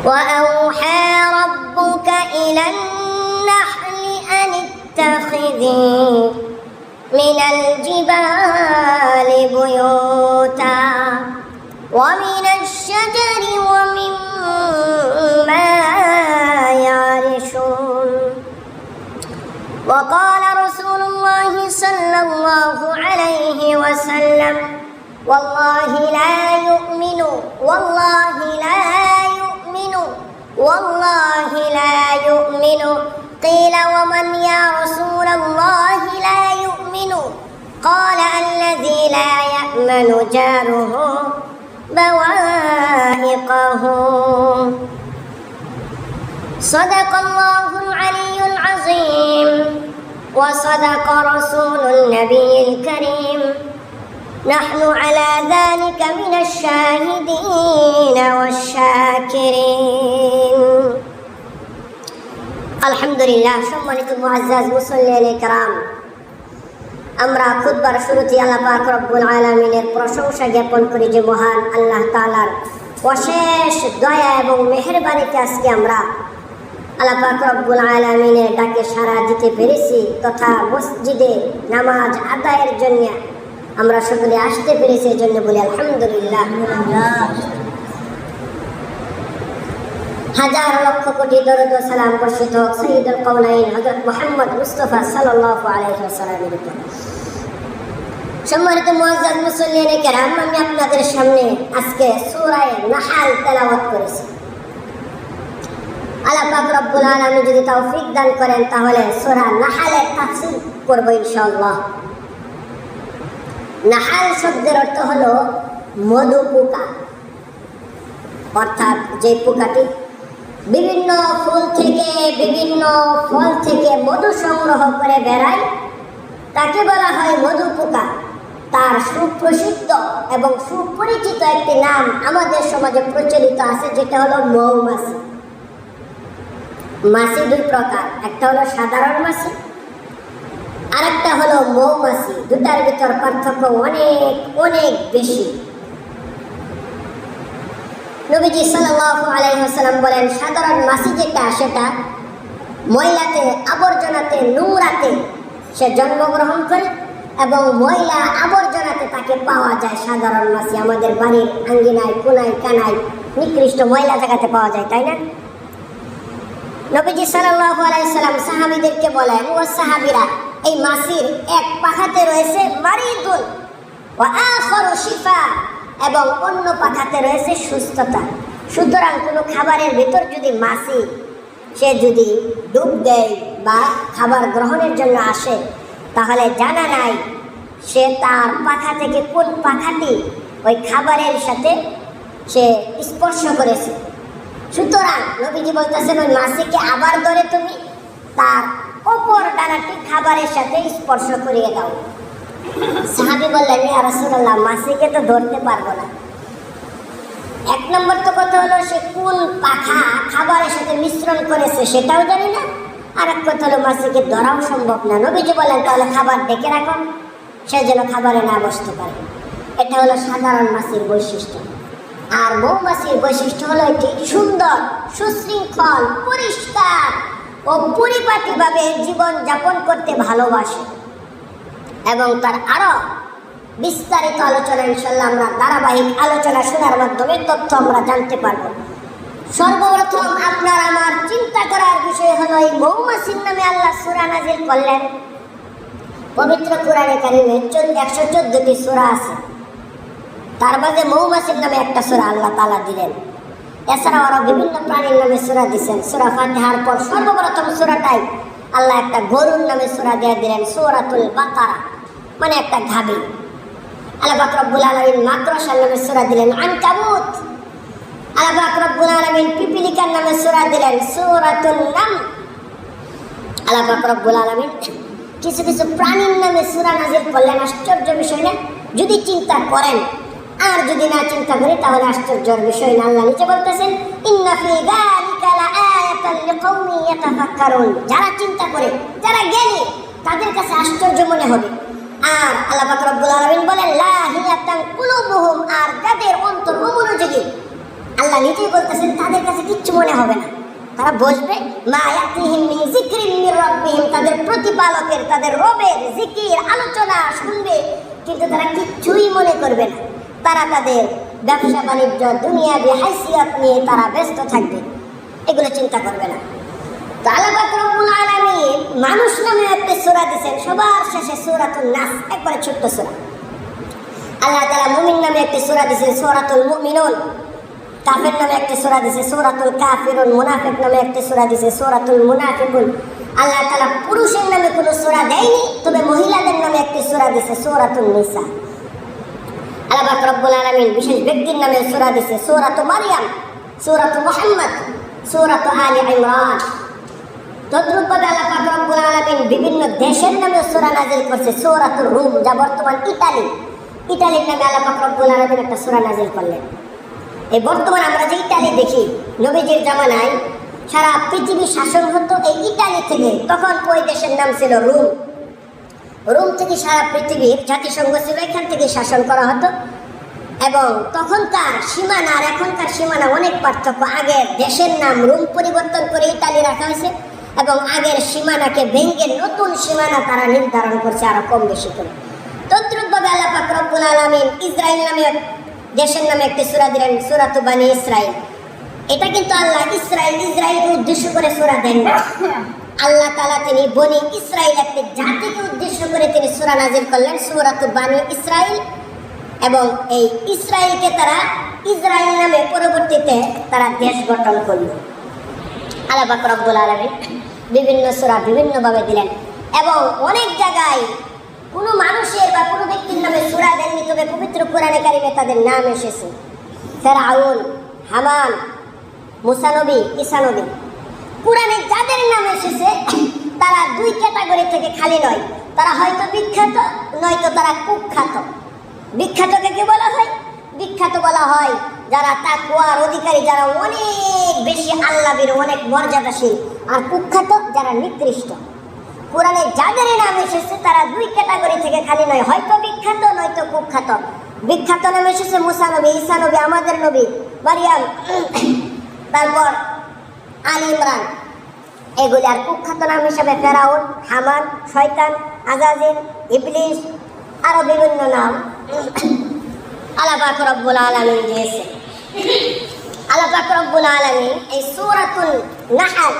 وأوحى ربك إلى النحل أن اتخذي من الجبال بيوتا ومن الشجر ومما يعرشون وقال رسول الله صلى الله عليه وسلم والله لا يؤمن والله لا يؤمن والله لا يؤمن قيل ومن يا رسول الله لا يؤمن قال الذي لا يأمن جاره بوائقه صدق الله العلي العظيم وصدق رسول النبي الكريم نحن على ذلك من الشاهدين والشاكرين الحمد لله সম্মানিত মুআজ্জাজ মুসল্লিয়ান کرام আমরা খুতবার শুরুতে আল্লাহ পাক রব্বুল আলামিনের প্রশংসা জ্ঞাপন করি যে মহান আল্লাহ তাআলার অশেষ দয়া এবং মেহেরবানিতে আজকে আমরা আল্লাহ পাক রব্বুল আলামিনের ডাকে সাড়া দিতে পেরেছি তথা মসজিদে নামাজ আদায়ের জন্য আমরা সকলে আসতে পেরেছি এই জন্য বলি আলহামদুলিল্লাহ। হাজার লক্ষ কোটি দরুদ ও সালাম বর্ষিত হোক সাইয়্যিদুল কাওনাইন হযরত মুহাম্মদ মুস্তাফা সাল্লাল্লাহু আলাইহি ওয়াসাল্লামের উপর। সম্মানিত মুআজ্জাজ মুসল্লিয়ান کرام আমি আপনাদের সামনে আজকে সূরা নাহাল তেলাওয়াত করেছি। আল্লাহ পাক রব্বুল আলামিন যদি তৌফিক দান করেন তাহলে সূরা নাহালের তাফসীর করব ইনশাআল্লাহ। নাহাল শব্দের অর্থ হলো মধু পোকা, অর্থাৎ যে পোকাটি বিভিন্ন ফুল থেকে বিভিন্ন ফল থেকে মধু সংগ্রহ করে বেড়ায় তাকে বলা হয় মধু পোকা। তার সুপ্রসিদ্ধ এবং সুপরিচিত একটি নাম আমাদের সমাজে প্রচলিত আছে, যেটা হলো মৌমাছি। মাছি দুই প্রকার, একটা হলো সাধারণ মাছি আর একটা হলো মৌমাছি। দুটার ভিতর পার্থক্য অনেক অনেক বেশি। নবীজি সাল্লাল্লাহু আলাইহি ওয়াসাল্লাম বলেন সাধারণ মাছি যেটা সেটা ময়লাতে আবর্জনাতে নোংরাতে সে জন্মগ্রহণ করে এবং ময়লা আবর্জনাতে তাকে পাওয়া যায়। সাধারণ মাছি আমাদের বাড়ির আঙ্গিনায় কোনায় কানায় নিকৃষ্ট ময়লা জায়গাতে পাওয়া যায়, তাই না? নবীজি সাল্লাল্লাহু আলাইহি ওয়াসাল্লাম সাহাবীদেরকে বলেন ও সাহাবীরা এই মাছির এক পাখাতে রয়েছে মারিদুন ওয়া আখারু শিফা এবং অন্য পাখাতে রয়েছে সুস্থতা। সুতরাং কোনো খাবারের ভিতর যদি মাছি সে যদি ডুব দেয় বা খাবার গ্রহণের জন্য আসে তাহলে জানা নাই সে তার পাখা থেকে কোন পাখাটি ওই খাবারের সাথে সে স্পর্শ করেছে। সুতরাং নবীজি বলতেছেন ওই মাছিকে আবার ধরে তুমি তার অপর ডানাটি খাবারের সাথে স্পর্শ করিয়ে দাও। সাহাবী বললেন ইয়া রাসূলুল্লাহ মাছিকে তো ধরতে পারবো না। এক নম্বর তো কথা হলো সে কোন পাখা খাবারের সাথে মিশ্রণ করেছে সেটাও জানি না, আর এক কথা হলো মাছিকে ধরাও সম্ভব না। নবীজি বললেন তাহলে খাবার ডেকে রাখো সে যেন খাবারে না বসতে পারে। এটা হলো সাধারণ মাছির বৈশিষ্ট্য। আর মৌমাছির বৈশিষ্ট্য হলো এটি সুন্দর, সুশৃঙ্খল, পরিষ্কার ও পরিপাটিভাবে জীবন যাপন করতে ভালোবাসে এবং তার আরো বিস্তারিত আলোচনা ইনশাআল্লাহ আমরা ধারাবাহিক আলোচনা শোনার মাধ্যমে তথ্য আমরা জানতে পারব। সর্বপ্রথম আপনার আমার চিন্তা করার বিষয় হলো এই মৌমাছির নামে আল্লাহ সূরা নাজিল করলেন। পবিত্র কোরআনে কারিমে 114টি সূরা আছে, তার মাঝে মৌমাছির নামে একটা সূরা আল্লাহ তাআলা দিলেন। এছাড়াও আরো বিভিন্ন প্রাণীর নামে সূরা দিয়েছেন। সূরা ফাতিহার পর সর্বপ্রথম সূরাটাই আল্লাহ একটা গরুর নামে সূরা দিয়ে দিলেন, সূরাতুল বাকারা, মানে একটা গাভী। আল্লাহ পাক রব্বুল আলামিন মাকড়সার নামে সূরা দিলেন আনকাবুত। আল্লাহ পাক রব্বুল আলামিন পিপিলিকার নামে সূরা দিলেন সূরাতুন নাম। আল্লাহ পাক রব্বুল আলামিন কিছু কিছু প্রাণীর নামে সূরা নাযিল করলেন। আশ্চর্য বিষয় না যদি চিন্তা করেন, আর যদি না চিন্তা করি তাহলে আশ্চর্যের বিষয় না। আল্লাহ নিচে বলতেছেন ইন্না ফি যালিকা লাআয়াতান লিকাওমি ইয়াতাফাক্কারুন। যারা চিন্তা করে, যারা জ্ঞানী, তাদের কাছে আশ্চর্য মনে হবে। আর আল্লাহ পাক রব্বুল আলামিন বলেন লাহিয়াতান কুলুবুহুম, আর যাদের অন্তর অমনোযোগী আল্লাহ নিজেই বলতেছেন তাদের কাছে কিচ্ছু মনে হবে না, তারা বসবে মা ইয়াতিহিম মিন যিকরিন মির রাব্বিহিম, তাদের প্রতিপালকের তাদের রবের জিকির আলোচনা শুনবে, কিন্তু তারা কিচ্ছুই মনে করবে না। তারা তাদের ব্যবসা বাণিজ্য দুনিয়াবি হাইসিয়ত নিয়ে তারা ব্যস্ত থাকবে, এগুলো চিন্তা করবে না। তো আল্লাহ পাক রব্বুল আলামিন মানুষ নামে একটা সূরা দিয়েছেন, সবার শেষে সূরাতুন নাস, একবারে ছোট্ট সূরা। আল্লাহ তাআলা মুমিন নামে একটা সূরা দিয়েছেন সূরাতুল মুমিনুন, কাফের নামে একটা সূরা দিয়েছে সূরাতুল কাফিরুন, মুনাফিক নামে একটা সূরা দিয়েছে সূরাতুল মুনাফিকুন। আল্লাহ তাআলা পুরুষের নামে কোনো সূরা দেয়নি, তবে মহিলাদের নামে একটা সূরা দিয়েছে সূরাতুন নিসা। আল্লাহ পাক রব্বুল আলামিন বিশেষ ব্যক্তির নামে সূরা দিয়েছে সূরাতু মারইয়াম, সূরাতু মুহাম্মদ, সূরাতু আলি ইমরান। তদ্রূপভাবে আল্লাহ পাক রব্বুল আলামিন বিভিন্ন দেশের নামে সূরা নাযিল করছে, সূরাতুর রুম যা বর্তমান ইতালি, ইতালির নামে আল্লাহ পাক রব্বুল আলামিন একটা সূরা নাযিল করলেন। এই বর্তমান আমরা যে ইতালি দেখি, নবীজির জামানায় সারা পৃথিবী শাসন হতো এই ইতালি থেকে, তখন ওই দেশের নাম ছিল রুম। রোম থেকে সারা পৃথিবীর জাতিসংঘ ছিল, এখান থেকে শাসন করা হতো। এবং তখনকার সীমানা আর এখনকার সীমানা অনেক পার্থক্য। আগের দেশের নাম রোম পরিবর্তন করে ইতালি রাখা হয়েছে, এবং আগের সীমানাকে ভেঙে নতুন সীমানা তারা নির্ধারণ করছে আরো কম বেশি করে। তদ্রূপভাবে আল্লাহ পাক রব্বুল আলামিন ইসরায়েল নামে দেশের নামে একটি সূরা দিলেন, সূরাতু বানী ইসরাইল। এটা কিন্তু আল্লাহ ইসরায়েলকে উদ্দেশ্য করে সূরা দেন না। আল্লাহ তাআলা তিনি বনি ইসরাইল একটি জাতিকে উদ্দেশ্য করে তিনি সূরা নাযিল করলেন, সূরাতু বানী ইসরাইল। এবং এই ইসরায়েলকে তারা ইসরায়েল নামে পরবর্তীতে তারা দেশ গঠন করল। আল্লাহ পাক রব্বুল আলামিন বিভিন্ন সূরা বিভিন্নভাবে দিলেন, এবং অনেক জায়গায় কোনো মানুষের বা কোনো ব্যক্তির নামে সূরা দেননি, তবে পবিত্র কোরআনে কারিমে তাদের নাম এসেছে। ফেরাউন, হামান, মুসা নবী, ঈসা নবী। কোরআনে যাদের নাম এসেছে তারা দুই ক্যাটাগরি থেকে খালি নয়, তারা হয়তো বিখ্যাত, নয়তো তারা কুখ্যাত। বিখ্যাতকে কি বলা হয়? বিখ্যাত বলা হয় যারা তাকওয়ার অধিকারী, যারা অনেক বেশি আল্লাহর অনেক মর্যাদাশীল। আর কুখ্যাত যারা নিকৃষ্ট। কোরআনে যাদের নাম এসেছে তারা দুই ক্যাটাগরি থেকে খালি নয়, হয়তো বিখ্যাত নয়তো কুখ্যাত। বিখ্যাত নাম এসেছে মুসা নবী, ঈসা নবী, আমাদের নবী মারিয়াম, তারপর আলী ইমরান, এগুলি। আর কুখ্যাত নাম হিসাবে ফেরাউন, হামান, শয়তান, আজাজিল, ইবলিস, আরো বিভিন্ন নাম আল্লাহ পাক রব্বুল আলামিন দিয়েছে। আল্লাহ পাক রব্বুল আলামিন এই সূরাতুল নাহল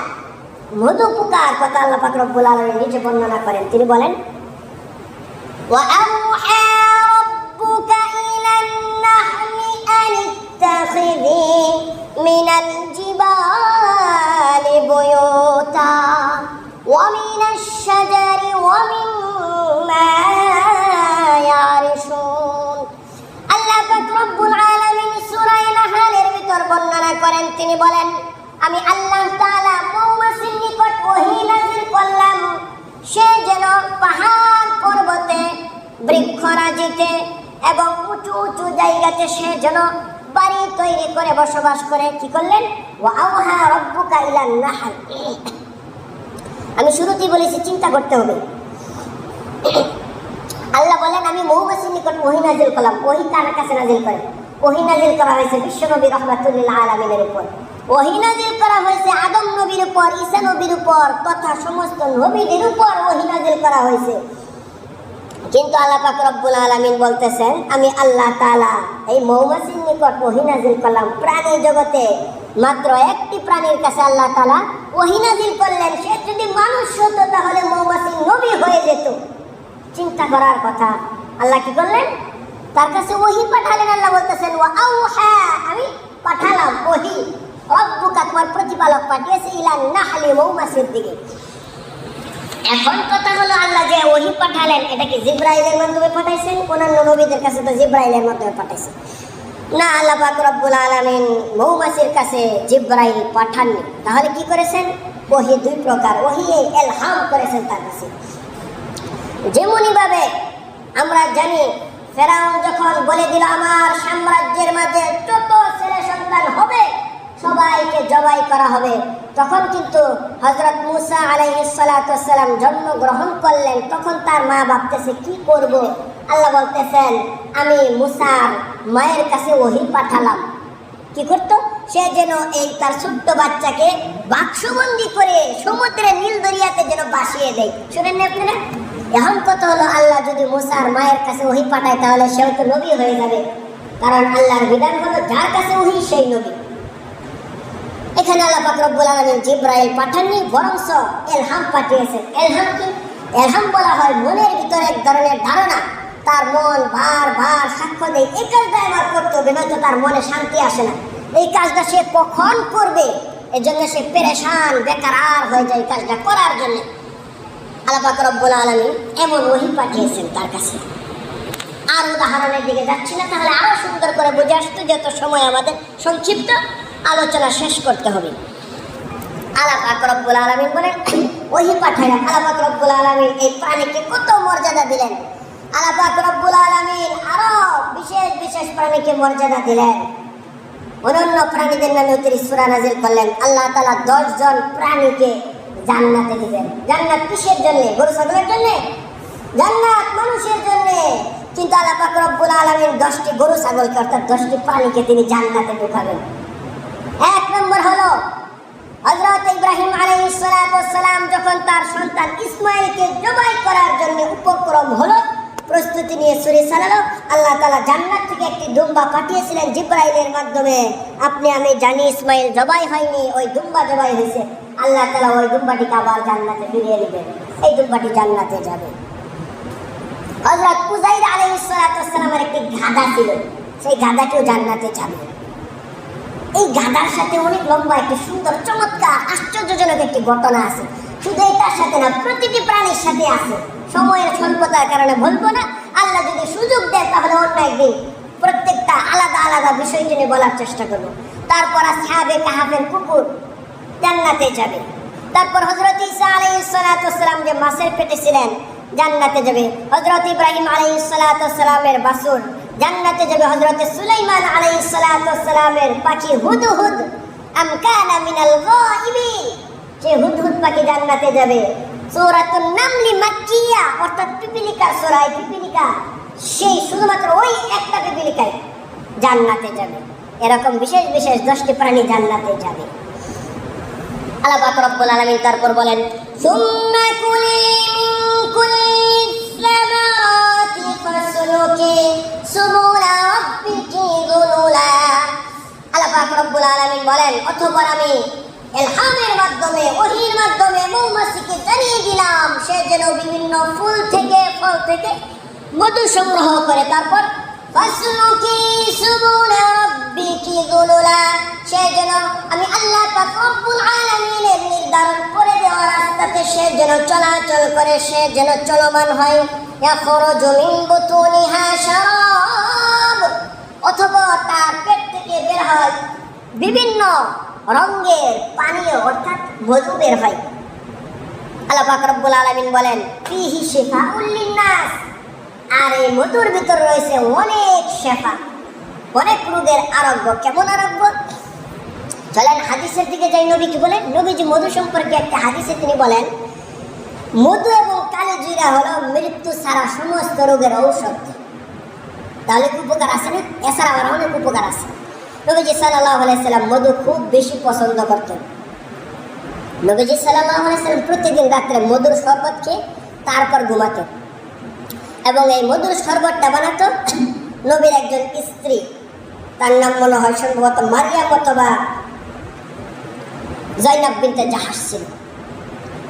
মধু পোকার কথা আল্লাহ পাক রব্বুল আলামিন নিচে বর্ণনা করেন। তিনি বলেন, ওয়া আওহা রাব্বুকা ইলান নাহলি আন ইত্তাখিযি মিনাল জিবালি বুয়ুতা ওয়া মিনাশ শাজারি ওয়া মিম্মা ইয়ারিশুন। আল্লাহ পাক রব্বুল আলামিন সূরা নাহলের ভিতর বর্ণনা করেন, তিনি বলেন, আমি আল্লাহ তাআলা মৌমাছির নিকট ওহী নাযিল করলাম, সে যেন পাহাড় পর্বতে, বৃক্ষরাজিতে এবং উঁচু উঁচু জায়গাতে সে যেন বাড়ি তৈরি করে বসবাস করে। কি করলেন? ওয়া আওহা রাব্বুকা ইলান নাহল। আমি শুরুতেই বলেছি চিন্তা করতে হবে। আল্লাহ বলেন আমি মৌমাছির নিকট ওহী নাযিল করলাম। ওহী কার কাছে নাযিল করে? ওহী নাযিল করা হয়েছে বিশ্বনবী রাহমাতুল লিল আলামিনের উপর। ওহী নাযিল করা হয়েছে আদম নবীর উপর, ঈসা নবীর উপর তথা সমস্ত নবীদের উপর ওহী নাযিল করা হয়েছে। কিন্তু আল্লাহ পাক রব্বুল আলামিন বলতেছেন আমি আল্লাহ তাআলা এই মৌমাছির নিকট ওহী নাযিল করলাম। প্রাণী জগতে মাত্র একটি প্রাণীর কাছে আল্লাহ তাআলা ওহী নাযিল করলেন, সে যদি মানুষ হতো তাহলে মৌমাছি নবী হয়ে যেত। চিন্তা করার কথা। আল্লাহ কি করলেন? তার কাছে ওহী পাঠালেন। আল্লাহ বলতেছেন ওয়া আওহা, আমি পাঠালাম ওহী, রব্বুকা তোমার প্রতিপালক পাঠিয়েছে, ইলান নাহলি মৌমাছির দিকে। এখন কথা হলো আল্লাহ যে ওহী পাঠালেন এটা কি জিবরাইলের মাধ্যমে পাঠাইছেন? অন্যান্য নবীদের কাছে তো জিবরাইলের মাধ্যমে পাঠাইছেন না। আল্লাহ পাক রব্বুল আলামিন মৌমাছির কাছে জিবরাইল পাঠাননি। তাহলে কি করেছেন? ওহী দুই প্রকার, ওহী ইলহাম করেছেন তার কাছে। যেমনই ভাবে আমরা জানি ফেরাউন যখন বলে দিল আমার সাম্রাজ্যের মাঝে যত ছেলে সন্তান হবে সবাইকে জবাই করা হবে, তখন কিন্তু হযরত মুসা আলাইহিস সালাতু ওয়াস সালাম জন্মগ্রহণ করলেন। তখন তার মা ভাবতেছে কি করব। আল্লাহ বলতেছেন আমি মুসার মায়ের কাছে ওহী পাঠালাম। কি করতো? সে যেন এই তার ছোট্ট বাচ্চাকে বাক্সবন্দি করে সমুদ্রের নীল দরিয়াতে যেন ভাসিয়ে দেয়। শুনেন না আপনারা? এখন কথা হলো, আল্লাহ যদি মুসার মায়ের কাছে ওহী পাঠায় তাহলে সেও তো নবী হয়ে যাবে, কারণ আল্লাহর বিধান হলো যার কাছে ওহী সেই নবী। এখানে আল্লাহ পাক রব্বুল আলামিন জিবরাইল পাঠাননি, বরংস ইলহাম পাঠিয়েছেন। ইলহাম কি? ইলহাম বলা হয় মনের ভিতরে এক ধরনের ধারণা, তার মন বারবার সাক্ষ্য দেয় এই কাজটা আমার করতে হবে, নয়তো তার মনে শান্তি আসে না। এই কাজটা সে কখন করবে এই জন্য সে পেরেশান বেকার হয়ে যায় কাজটা করার জন্য। আল্লাহ পাক রব্বুল আলামিন এমন ওহী পাঠিয়েছেন তার কাছে। আর উদাহরণের দিকে যাচ্ছি না, তাহলে আরো সুন্দর করে বুঝে আসতো, যত সময় আমাদের সংক্ষিপ্ত, আলোচনা শেষ করতে হবে। আল্লাহ পাক রব্বুল আলামিন বলেন ওহী পাঠালেন। আল্লাহ পাক রব্বুল আলামিন এই প্রাণীকে কত মর্যাদা দিলেন। আল্লাহ পাক রব্বুল আলামিন আরো বিশেষ বিশেষ প্রাণীকে মর্যাদা দিলেন। অন্যান্য প্রাণীদের নামে 30 সূরা নাযিল করলেন। আল্লাহ তাআলা 10 জন প্রাণীকে জান্নাতে দিবেন। জান্নাত কিসের জন্য? গরু ছাগলের জন্য? জান্নাত মানুষের জন্য। কিন্তু আল্লাহ পাক রব্বুল আলামিন 10টি গরু ছাগলকে অর্থাৎ 10টি প্রাণীকে তিনি জান্নাতে ঢুকাবেন। এক নম্বর হলো হযরত ইব্রাহিম আলাইহিস সালাতু ওয়াস সালাম যখন তার সন্তান ইসমাঈলকে জবাই করার জন্য উপক্রম হলো, প্রস্তুতি নিয়ে ছুরি চালালো, আল্লাহ তাআলা জান্নাত থেকে একটি দুম্বা পাঠিয়েছিলেন জিবরাইলের মাধ্যমে। আপনি আমি জানি ইসমাঈল জবাই হয়নি, ওই দুম্বা জবাই হয়েছে। আল্লাহ তাআলা ওই দুম্বাটিকে আবার জান্নাতে ফিরিয়ে নেবেন, এই দুম্বাটি জান্নাতে যাবে। হযরত উযাইর আলাইহিস সালাতু ওয়াস সালামের একটি গাধা ছিল, সেই গাধাটিও জান্নাতে যাবে। এই গাধার সাথে অনেক লম্বা একটি সুন্দর চমৎকার আশ্চর্যজনক একটি ঘটনা আছে। শুধু এটার সাথে না, প্রতিটি প্রাণীর সাথে আছে। সময়ের স্বল্পতার কারণে বলবো না, আল্লাহ যদি সুযোগ দেয় তাহলে অন্য একদিন প্রত্যেকটা আলাদা আলাদা বিষয় নিয়ে বলার চেষ্টা করব। তারপর আসহাবে কাহাফের কুকুর জান্নাতে যাবে। তারপর হযরত ঈসা আলাইহিস সালাতু ওয়াস সালাম যে মাছের পেটে ছিলেন জান্নাতে যাবে। হযরত ইব্রাহিম আলাইহিস সালাতু ওয়াস সালামের বাছুর জান্নাতে যাবে। হযরত সুলাইমান আলাইহিস সালাতু ওয়াস সালামের পাখি হুদহুদ আম কানা মিনাল গায়িবিন, যে হুদহুদ পাখি জান্নাতে যাবে। সূরাতুন নামলি মাক্কিয়া অর্থাৎ পিপিলিকা সূরা, পিপিলিকা সেই শুধুমাত্র ওই একটা পিপিলিকাই জান্নাতে যাবে। এরকম বিশেষ বিশেষ 10টি প্রাণী জান্নাতে যাবে। আল্লাহ পাক রব্বুল আলামিন তারপর বলেন সুম্মা কুলি মিন কুল্লিস সামারাতি ফাসলুকি সুবুলা রাব্বিকি যুলুলা। আল্লাহ পাক রব্বুল আলামিন বলেন অতঃপর আমি ইলহামের মাধ্যমে ওহীর মাধ্যমে মৌমাছিকে জানিয়ে দিলাম সে যেন বিভিন্ন ফুল থেকে ফল থেকে মধু সংগ্রহ করে। তারপর ফাসলুকি সুবুলা রাব্বিকি যুলুলা, সে যেন আমি আল্লাহ পাক রব্বুল আলামিনের নির্ধারণ করে দেওয়া রাস্তাতে সে যেন চলাচল করে, সে যেন চলমান হয়। ইয়াখরুজু মিন বুতুনিহা শারাব, অথবা তার পেট থেকে বের হয় বিভিন্ন রঙের পানীয় অর্থাৎ মধু বের হয়। আল্লাহ পাক রব্বুল আলামিন বলেন ফিহি শিফাউল লিন্নাস, আর এই মধুর ভিতর রয়েছে অনেক শেফা, অনেক রোগের আরোগ্য। কেমন আরোগ্য? চলেন হাদিসের দিকে যাই। নবী কি বলেন? নবীজি মধু সম্পর্কে একটা হাদিসে তিনি বলেন মধু এবং কালো জিরা হলো মৃত্যু ছাড়া সমস্ত রোগের ঔষধ। তাহলে উপকার আছে না? এছাড়া আরো অনেক উপকার আছে। নবীজি সাল্লাল্লাহু আলাইহি সাল্লাম মধু খুব বেশি পছন্দ করতেন। নবীজি সাল্লাল্লাহু আলাইহি সাল্লাম প্রতিদিন রাত্রে মধুর শরবত খেয়ে তারপর ঘুমাতেন, এবং এই মধুর শরবতটা বানাতো নবীর একজন স্ত্রী, তার নাম মনে হয় সম্ভবত মারিয়াম অথবা জয়নাব বিনতে জাহাশ ছিল।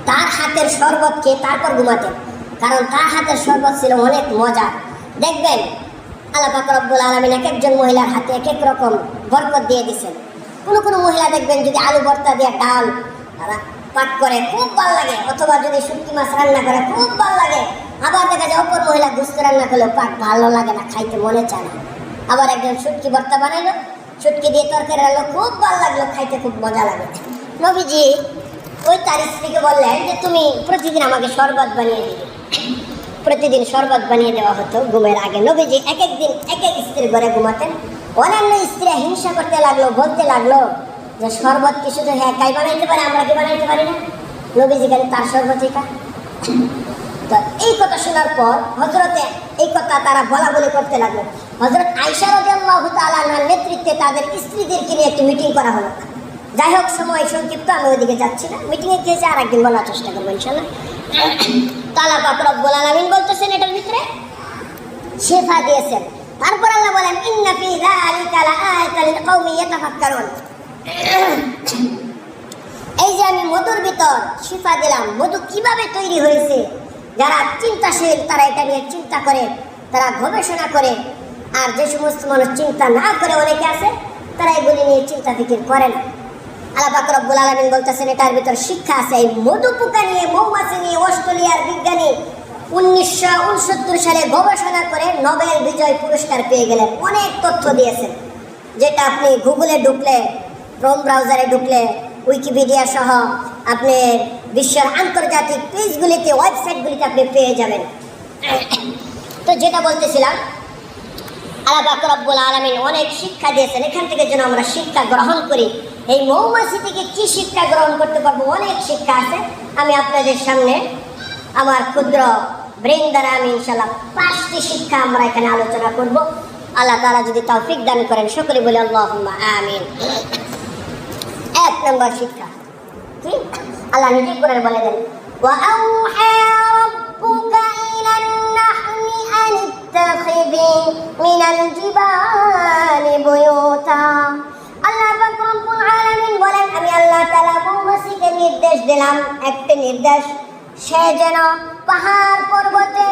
তার হাতের শরবত খেয়ে তারপর ঘুমাতেন, কারণ তার হাতের শরবত ছিল অনেক মজা। দেখবেন আল্লাহ পাক রব্বুল আলামিন এক একজন মহিলার হাতে এক এক রকম বরকত দিয়ে দিয়েছেন। কোনো কোনো মহিলা দেখবেন যদি আলু ভর্তা দিয়ে ডাল পাক করে খুব ভালো লাগে, অথবা যদি শুটকি মাছ রান্না করে খুব ভালো লাগে। আবার দেখা যায় অপর মহিলা গোশত রান্না করলেও পাক ভালো লাগে না, খাইতে মনে চায় না। আবার একজন শুটকি ভর্তা বানাইলো, শুটকি দিয়ে তরকারি রান্না খুব ভালো লাগলো, খাইতে খুব মজা লাগে। নবীজি ওই তার স্ত্রীকে বললেন যে তুমি প্রতিদিন আমাকে শরবত বানিয়ে দিবে। প্রতিদিন শরবত বানিয়ে দেওয়া হতো ঘুমের আগে। নবীজি এক এক দিন এক এক স্ত্রীর ঘরে ঘুমাতেন। অন্যান্য স্ত্রী হিংসা করতে লাগলো, বলতে লাগলো যে শরবত কি শুধু হ্যাঁ একাই বানাইতে পারে, আমরা কি বানাইতে পারি না? নবীজি কেন তার শরবতই খায়? তো এই কথা শোনার পর হযরতে এই কথা তারা বলা বলি করতে লাগলো। হযরত আয়েশা রাদিয়াল্লাহু তাআলা আনহার নেতৃত্বে তাদের স্ত্রীদেরকে নিয়ে একটি মিটিং করা হলো। যাই হোক, সময় সংক্ষিপ্ত, আমি ওইদিকে যাচ্ছি না। মিটিংয়ে কি হয়েছে আরেকদিন বলার চেষ্টা করবো ইনশাআল্লাহ। আল্লাহ পাক রব্বুল আলামিন বলতেছেন এটার ভিতরে শিফা দিয়েছেন। তারপর আল্লাহ বলেন ইন্না ফি যালিকা লাআয়াতান লিকাউমিন ইয়াতাফাক্কারুন। এই যে আমি মধুর ভিতর শিফা দিলাম, মধু কিভাবে তৈরি হয়েছে, যারা চিন্তাশীল তারা এটা নিয়ে চিন্তা করে, তারা গবেষণা করে। আর যে সমস্ত মানুষ চিন্তা না করে, অনেকে আছে তারা এগুলি নিয়ে চিন্তা ফিকির করে না। আল্লাহ পাক রব্বুল আলামিন বলতেছেন এটার ভিতর শিক্ষা আছে। এই মধু পোকা নিয়ে, মৌমাছি নিয়ে অস্ট্রেলিয়ার বিজ্ঞানী 1969 সালে গবেষণা করে নোবেল বিজয় পুরস্কার পেয়ে গেলেন। অনেক তথ্য দিয়েছেন, যেটা আপনি গুগলে ঢুকলে, ক্রোম ব্রাউজারে ঢুকলে, উইকিপিডিয়া সহ আপনি বিশ্বের আন্তর্জাতিক পেজগুলিতে, ওয়েবসাইটগুলিতে আপনি পেয়ে যাবেন। তো যেটা বলতেছিলাম, আল্লাহ পাক রব্বুল আলামিন অনেক শিক্ষা দিয়েছেন। এখান থেকে যেন আমরা শিক্ষা গ্রহণ করি। এই মৌমাছি থেকে কি শিক্ষা গ্রহণ করতে পারবো? অনেক শিক্ষা আছে। আমি আপনাদের সামনে আমার ক্ষুদ্র ব্রেন দ্বারা আমি ইনশাআল্লাহ 5টি শিক্ষা আমরা এখানে আলোচনা করব। আল্লাহ তাআলা যদি তৌফিক দান করেন, সকলে বলে আল্লাহুম্মা আমিন। 1 নম্বর শিক্ষা কি? আল্লাহ নিজে করে বলে দেন, ওয়া আউহা রাব্বুকা ইলান নাহলি আন ইত্তাখিযি মিনাল জিবালি বুয়ুতা। আল্লাহ পাক রব্বুল আলামিন বলেন, আমি আল্লাহ তাআলা মৌমাছিকে নির্দেশ দিলাম, একটি নির্দেশ, সে যেন পাহাড় পর্বতে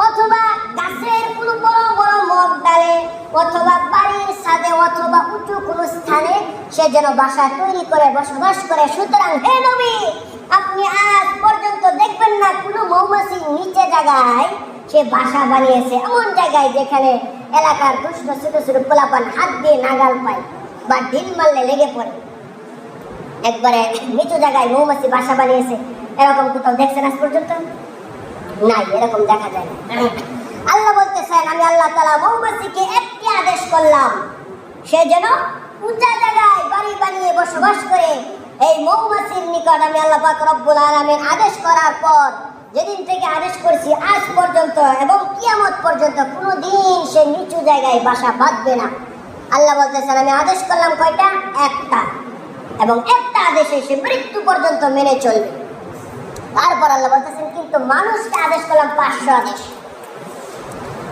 অথবা গাছের কোনো বড় বড় মগ ডালে অথবা বাড়ির ছাদে অথবা উঁচু কোনো স্থানে সে যেন বাসা তৈরি করে বসবাস করে। সুতরাং হে নবী, আপনি আজ পর্যন্ত দেখবেন না কোনো মৌমাছি নিচে জায়গায় সে বাসা বানিয়েছে, এমন জায়গায় যেখানে এলাকার দুষ্ট ছোট ছোট পোলাপান হাত দিয়ে নাগাল পায় বা ঢিল মারলে লেগে পড়ে। একবারে নিচু জায়গায় মৌমাছি বাসা বানিয়েছে, এরকম কোথাও দেখছেন আজ পর্যন্ত? নাই, এরকম দেখা যায় না। আল্লাহ বলতেছেন, আমি আল্লাহ তাআলা মৌমাছিকে একটি আদেশ করলাম, সে যেন উঁচা জায়গায় বাড়ি বানিয়ে বসবাস করে। এই মৌমাছির নিকট আমি আল্লাহ পাক রব্বুল আলামিন আদেশ করার পর, যেদিন থেকে আদেশ করছি আজ পর্যন্ত এবং কিয়ামত পর্যন্ত কোনোদিন সে নিচু জায়গায় বাসা বাঁধবে না। আল্লাহ বলতেছেন, আমি আদেশ করলাম কয়টা? একটা। এবং একটা আদেশে সে মৃত্যু পর্যন্ত মেনে চলবে। তারপর আল্লাহ বলতেছেন, কিন্তু মানুষকে আদেশ করলাম 500 আদেশ।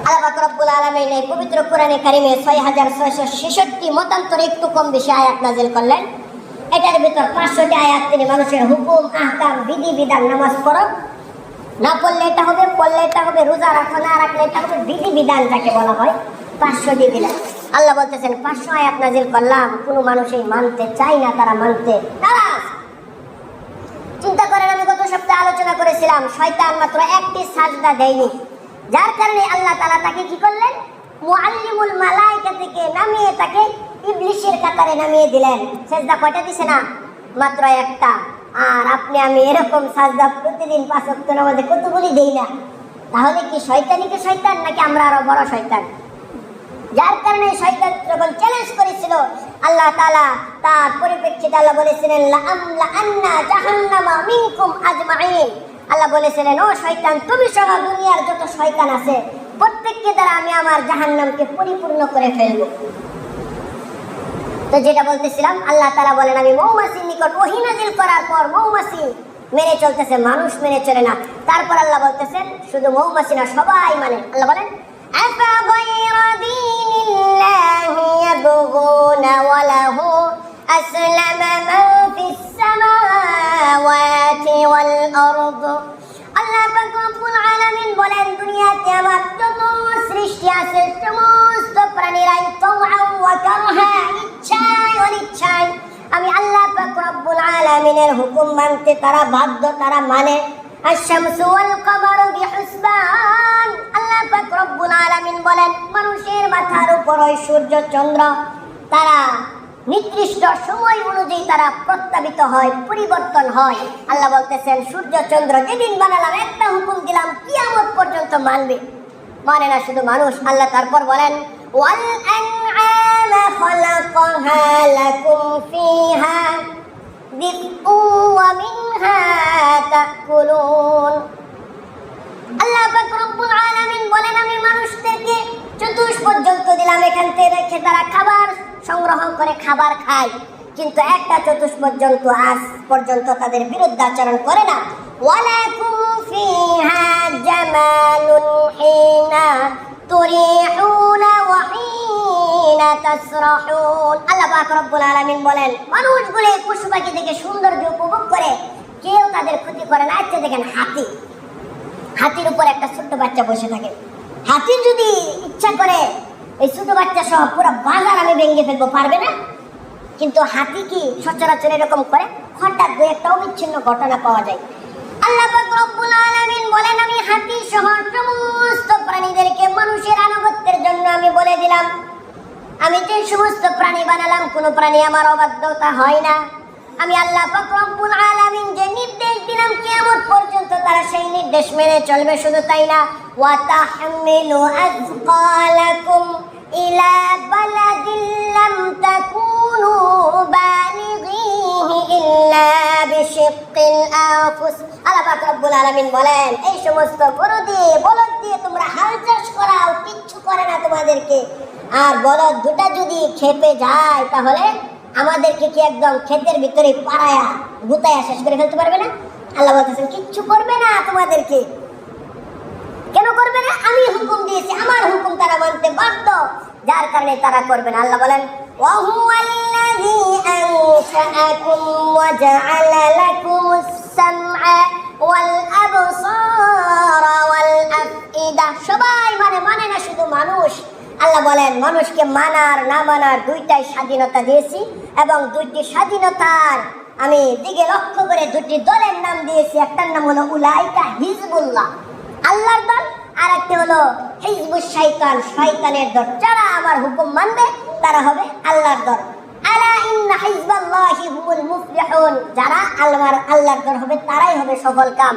আল্লাহ পাক রব্বুল আলামিন এই পবিত্র কোরআনে কারিমে 6666 মতান্তরে একটু কম বেশি আয়াত নাযিল করলেন। এটার ভিতর 500টি আয়াত তিনি মানুষের হুকুম, আহকাম, বিধি বিধান, নামাজ পড়ো, না পড়লে এটা হবে, পড়লে এটা হবে, রোজা রাখো, না রাখলে এটা হবে, বিধি বিধান যাকে বলা হয় 500টি দিলেন। আল্লাহ বলতেছেন 500 আয়াত নাযিল করলাম, কোনো মানুষই মানতে চায় না, তারা মানতে নারাজ। চিন্তা করেন, আমি গত সপ্তাহে আলোচনা করেছিলাম, শয়তান মাত্র একটি সাজদা দেয়নি, যার কারণে আল্লাহ তাআলা তাকে কি করলেন? মুআল্লিমুল মালায়েকা থেকে নামিয়ে তাকে ইবলিসের কাতারে নামিয়ে দিলেন। সাজদা কয়টা দিছে না? মাত্র একটা। আর আপনি আমি এরকম সাজদা প্রতিদিন 5 ওয়াক্ত নামাজে কতগুলি দেই না? তাহলে কি শয়তানিকে শয়তান, নাকি আমরা আরো বড় শয়তান? যার কারণে শয়তান যখন চ্যালেঞ্জ করেছিল, আল্লাহ তাআলা তার পরিপ্রেক্ষিতে আল্লাহ বলেছিলেন, লাআমলা আন্না জাহান্নামা মিনকুম আজমাইন। আল্লাহ বলেছিলেন, ও শয়তান, তুমি সহ দুনিয়ার যত শয়তান আছে প্রত্যেককে দ্বারা আমি আমার জাহান্নামকে পরিপূর্ণ করে ফেলব। তো যেটা বলতেছিলাম, আল্লাহ তাআলা বলেন, আমি মৌমাছির নিকট ওহী নাযিল করার পর মৌমাছি মেনে চলতেছে, মানুষ মেনে চলে না। তারপর আল্লাহ বলতেছেন, শুধু মৌমাছি না, সবাই মানে। আল্লাহ বলেন, আফাগায়রা দীনিল্লাহি ইয়াবগুনা ওয়া লাহু আসলামা মান ফিস সামাওয়াতি ওয়াল আরদ। আল্লাহ পাক রব্বুল আলামিন বলেন, দুনিয়াতে আমার যত সৃষ্টি আছে সমস্ত প্রাণীরাই তাওআ ওয়া কারহা, ইচ্ছায় অনিচ্ছায় আমি আল্লাহ পাক রব্বুল আলামিনের হুকুম মানতে তারা বাধ্য, তারা মানে। আশ-শামসু ওয়াল কমারু বিহুসবান। আল্লাহ পাক রব্বুল আলামিন বলেন, মানুষের মাথার উপর ওই সূর্য চন্দ্র তারা নির্দিষ্ট সময় অনুযায়ী তারা প্রস্তাবিত হয়, পরিবর্তন হয়। আল্লাহ বলতেছেন, সূর্য চন্দ্র যেদিন বানালাম, একটা হুকুম দিলাম, কিয়ামত পর্যন্ত মানবে, মানে না শুধু মানুষ। আল্লাহ তারপর বলেন, ওয়াল আনআমা খালাকাহা লাকুম ফিহা দিফউ ওয়া মিনহা তাকুলুন। আল্লাহ পাক রব্বুল আলামিন বলেন, আমি মানুষদেরকে চতুষ্পর্যন্ত দিলাম, এখান থেকে রেখে তারা খাবার সংগ্রহ করে খাবার খায়, কিন্তু একটা চতুষ্পর্যন্ত আজ পর্যন্ত তাদের বিরুদ্ধাচরণ করে না। ওয়ালাকুম ফিহা জামালুন হিনা তুরিহুনা ওয়া হিনা তাসরাহুন। আল্লাহ পাক রব্বুল আলামিন বলেন, মানুষগুলো পশু পাখি দেখে সৌন্দর্য উপভোগ করে, কেউ তাদের ক্ষতি করে না। আচ্ছা দেখেন, হাতির উপর একটা ছোট্ট বাচ্চা বসে থাকে, হাতি যদি ইচ্ছা করে এই ছোট বাচ্চা সহ পুরো বাজার আমি ভেঙে ফেলবো, পারবে না? কিন্তু হাতি কি সচরাচর এরকম করে? হঠাৎ দু একটা অবিচ্ছিন্ন ঘটনা পাওয়া যায়। আল্লাহ পাক রব্বুল আলামিন বলেন, আমি হাতি সহ সমস্ত প্রাণীদেরকে মানুষের আনুগত্যের জন্য আমি বলে দিলাম, আমি যে সমস্ত প্রাণী বানালাম কোনো প্রাণী আমার অবাধ্যতা হয় না। আমি আল্লাহ পাক রব্বুল আলামিন যে নির্দেশ দিলাম কিয়ামত পর্যন্ত তারা সেই নির্দেশ মেনে চলবে। শুধু তাই না, ওয়া তাহমিলু আযকালাকুম ইলা বালাদিন লাম তাকুনু বালিগিহি ইল্লা বিশিক্কিল আনফুস। আল্লাহ পাক রব্বুল আলামিন বলেন, এই সমস্ত গরু দিয়ে বলদ দিয়ে তোমরা হাল চাষ করাও, কিচ্ছু করে না তোমাদেরকে। আর বলদ দুটা যদি খেপে যায় তাহলে আমাদেরকে কি একদম ক্ষেতের ভিতরে পাড়ায়া গুতায়া শেষ করে ফেলতে পারবে না? আল্লাহ বলতেছেন, কিচ্ছু করবে না তোমাদেরকে। কেন করবে না? আমি হুকুম দিয়েছি, আমার হুকুম তারা মানতে বাধ্য, যার কারণে তারা করবে না। আল্লাহ বলেন, ওয়া হুয়াল্লাযী আনশাআকুম ওয়া জাআলা লাকুমুস সামআ ওয়াল আবসারা ওয়াল আফইদা। সবাই মানে না শুধু মানুষ। আল্লাহ বলেন, মানুষকে মানার না মানার দুইটাই স্বাধীনতা দিয়েছি, এবং দুইটি স্বাধীনতার আমি দিকে লক্ষ্য করে দুটি দলের নাম দিয়েছি। একটার নাম হলো উলাইকা হিজবুল্লাহ, আল্লাহর দল, আর একটা হলো হিজবুশ শাইতান, শয়তানের দল। যারা আমার হুকুম মানবে তারা হবে আল্লাহর দল। আলা ইন্না হিজবাল্লাহি হুমুল মুফলিহুন, যারা আল্লাহর দল হবে তারাই হবে সফল কাম।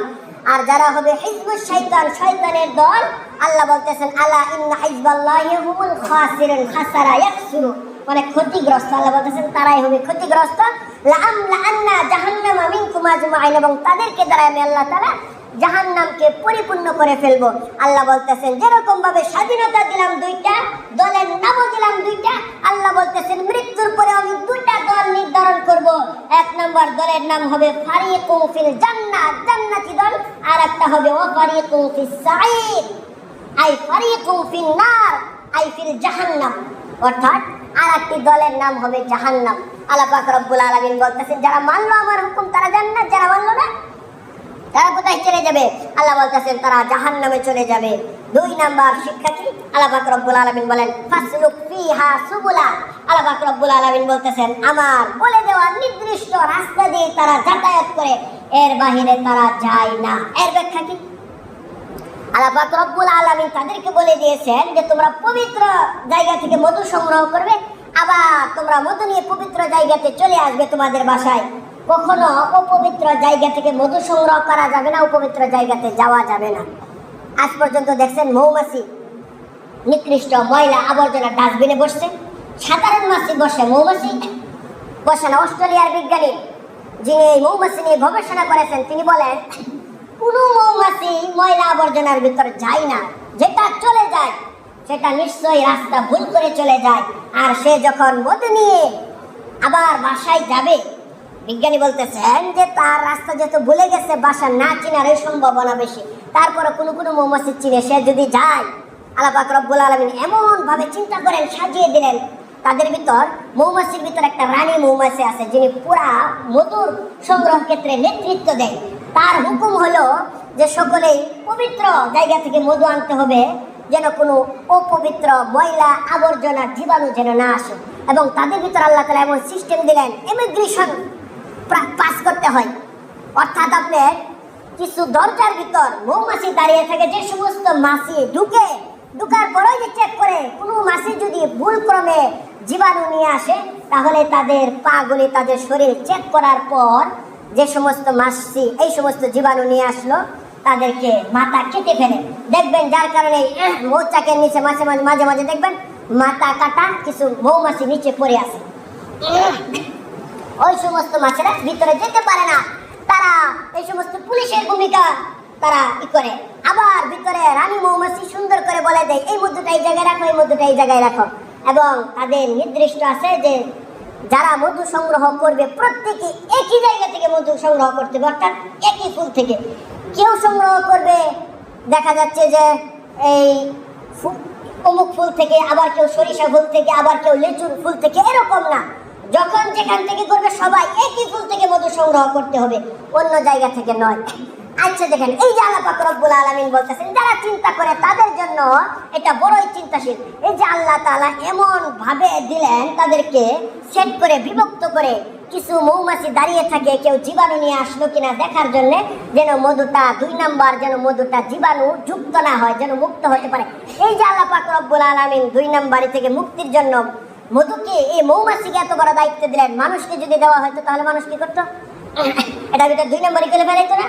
আর যারা হবে হিজবুশ শাইতান, শয়তানের দল, আল্লাহ বলতেছেন, আলা ইন্না হিজবাল্লাহি হুমুল খাসিরুন, খাসারা ইয়াখসুরু, মানে ক্ষতিগ্রস্ত। আল্লাহ বলতেছেন তারাই হবে ক্ষতিগ্রস্ত। লাআন্না জাহান্নামা মিনকুম আজমাইন, এবং তাদেরকে দ্বারা আমি আল্লাহ তাআলা জাহান্নামকে পরিপূর্ণ করে ফেলবো। আল্লাহ বলতেছেন, যেরকম ভাবে স্বাধীনতা দিলাম দুইটা, দলের নামও দিলাম দুইটা, আল্লাহ বলতেছেন মৃত্যুর পরে আমি দুইটা দল নির্ধারণ করব। এক নম্বর দলের নাম হবে ফারিকুম ফিল জান্নাত, জান্নাতি দল, আর একটা হবে ওয়া ফারিকুম ফিস সাঈদ, আই ফারিকুম ফিন নার, আই ফিল জাহান্নাম, অর্থাৎ আর একটি দলের নাম হবে জাহান্নাম। আল্লাহ পাক রব্বুল আলামিন বলতেছেন, যারা মানলো আমার হুকুম তারা জান্নাত, যারা মানলো না তারা কোথায় চলে যাবে? আল্লাহ বলতেছেন তারা জাহান্নামে চলে যাবে। দুই নাম্বার শিক্ষা কি? আল্লাহ পাক রব্বুল আলামিন বলেন, ফাসলুক ফিহা সুবুলা। আল্লাহ পাক রব্বুল আলামিন বলতেছেন, আমার বলে দেওয়া নির্দিষ্ট রাস্তা দিয়ে তারা যাতায়াত করে, এর বাহিরে তারা যায় না। এর ব্যাখ্যা কি? আল্লাহ পাক রব্বুল আলামিন তাদেরকে বলে দিয়েছেন যে তোমরা পবিত্র জায়গা থেকে মধু সংগ্রহ করবে, আবার তোমরা মধু নিয়ে পবিত্র জায়গাতে চলে আসবে তোমাদের বাসায়। কখনো অপবিত্র জায়গা থেকে মধু সংগ্রহ করা যাবে না, অপবিত্র জায়গাতে যাওয়া যাবে না। আজ পর্যন্ত দেখছেন মৌমাছি নিকৃষ্ট ময়লা আবর্জনা ডাস্টবিনে বসছে? সাধারণ মাছি বসে, মৌমাছি বসে না। অস্ট্রেলিয়ার বিজ্ঞানী যিনি এই মৌমাছি নিয়ে গবেষণা করেছেন তিনি বলেন, কোনো মৌমাছি ময়লা আবর্জনার ভিতর যায় না, যেটা চলে যায় সেটা নিশ্চয়ই রাস্তা ভুল করে চলে যায়। আর সে যখন মধু নিয়ে আবার বাসায় যাবে, বিজ্ঞানী বলতেছেন যে তার রাস্তা যেহেতু ভুলে গেছে, বাসা না চিনার এই সম্ভাবনা বেশি। তারপরে কোনো মৌমাছি চিনে সে যদি যায়, আল্লাহ পাক রব্বুল আলামিন এমন ভাবে চিন্তা করেন, সাজিয়ে দিলেন, তাদের ভিতর মৌমাছির ভিতর একটা রানী মৌমাছি আছে যিনি পুরা মধুর সংগ্রহ ক্ষেত্রে নেতৃত্ব দেয়। তার হুকুম হলো যে সকলেই পবিত্র জায়গা থেকে মধু আনতে হবে, যেন কোনো অপবিত্র ময়লা আবর্জনা জীবাণু যেন না আসে। এবং তাদের ভিতর আল্লাহ তাআলা এমন সিস্টেম দিলেন, ইমিগ্রেশন পাস করতে হয়, অর্থাৎ আপনার কিছু দরজার ভিতর মৌমাছি দাঁড়িয়ে থাকে, যে সমস্ত মাছি ঢুকার পরেই যে চেক করে, কোনো মাছি যদি ভুল ক্রমে জীবাণু নিয়ে আসে তাহলে তাদের পাগুলি, তাদের শরীর চেক করার পর যে সমস্ত মাছি এই সমস্ত জীবাণু নিয়ে আসলো তাদেরকে মাথা কেটে ফেলে। দেখবেন যার কারণে মৌচাকের নিচে মাঝে মাঝে দেখবেন মাথা কাটা কিছু মৌমাছি নিচে পড়ে আছে। ওই সমস্ত মাছেরা ভিতরে যেতে পারে না, তারা এই সমস্ত পুলিশের ভূমিকা তারা করে। আবার ভিতরে রানী মৌমাছি সুন্দর করে বলে দেয় এই মধুটা এই জায়গায় রাখো, এই মধুটা এই জায়গায় রাখো। এবং তাদের নির্দিষ্ট আছে যে যারা মধু সংগ্রহ করবে প্রত্যেকে একই জায়গা থেকে মধু সংগ্রহ করতে হবে, অর্থাৎ একই ফুল থেকে। কেউ সংগ্রহ করবে দেখা যাচ্ছে যে এই অমুক ফুল থেকে, আবার কেউ সরিষা ফুল থেকে, আবার কেউ লেচুর ফুল থেকে, এরকম না। যখন যেখান থেকে করবে সবাই একই ফুল থেকে মধু সংগ্রহ করতে হবে, অন্য জায়গা থেকে নয়। আচ্ছা দেখেন, এই যে আল্লাহ পাক রব্বুল আলামিন বলতেছেন যারা চিন্তা করে তাদের জন্য এটা বড়ই চিন্তাশীল। এই যে আল্লাহ তাআলা এমন ভাবে দিলেন তাদেরকে সেট করে বিভক্ত করে, কিছু মৌমাছি দাঁড়িয়ে থাকে কেউ জীবাণু নিয়ে আসলো কিনা দেখার জন্য, যেন মধুটা 2 নাম্বার যেন মধুটা জীবাণু যুক্ত না হয়, যেন মুক্ত হতে পারে। এই যে আল্লাহ পাক রব্বুল আলামিন 2 নাম্বারি থেকে মুক্তির জন্য মধুকে, এই মৌমাছিকে এত বড় দায়িত্ব দিলেন। মানুষকে যদি দেওয়া হয়তো তাহলে মানুষ কি করতো? এটা ভিতরে 2 নাম্বারি করে ফেলাইতো না?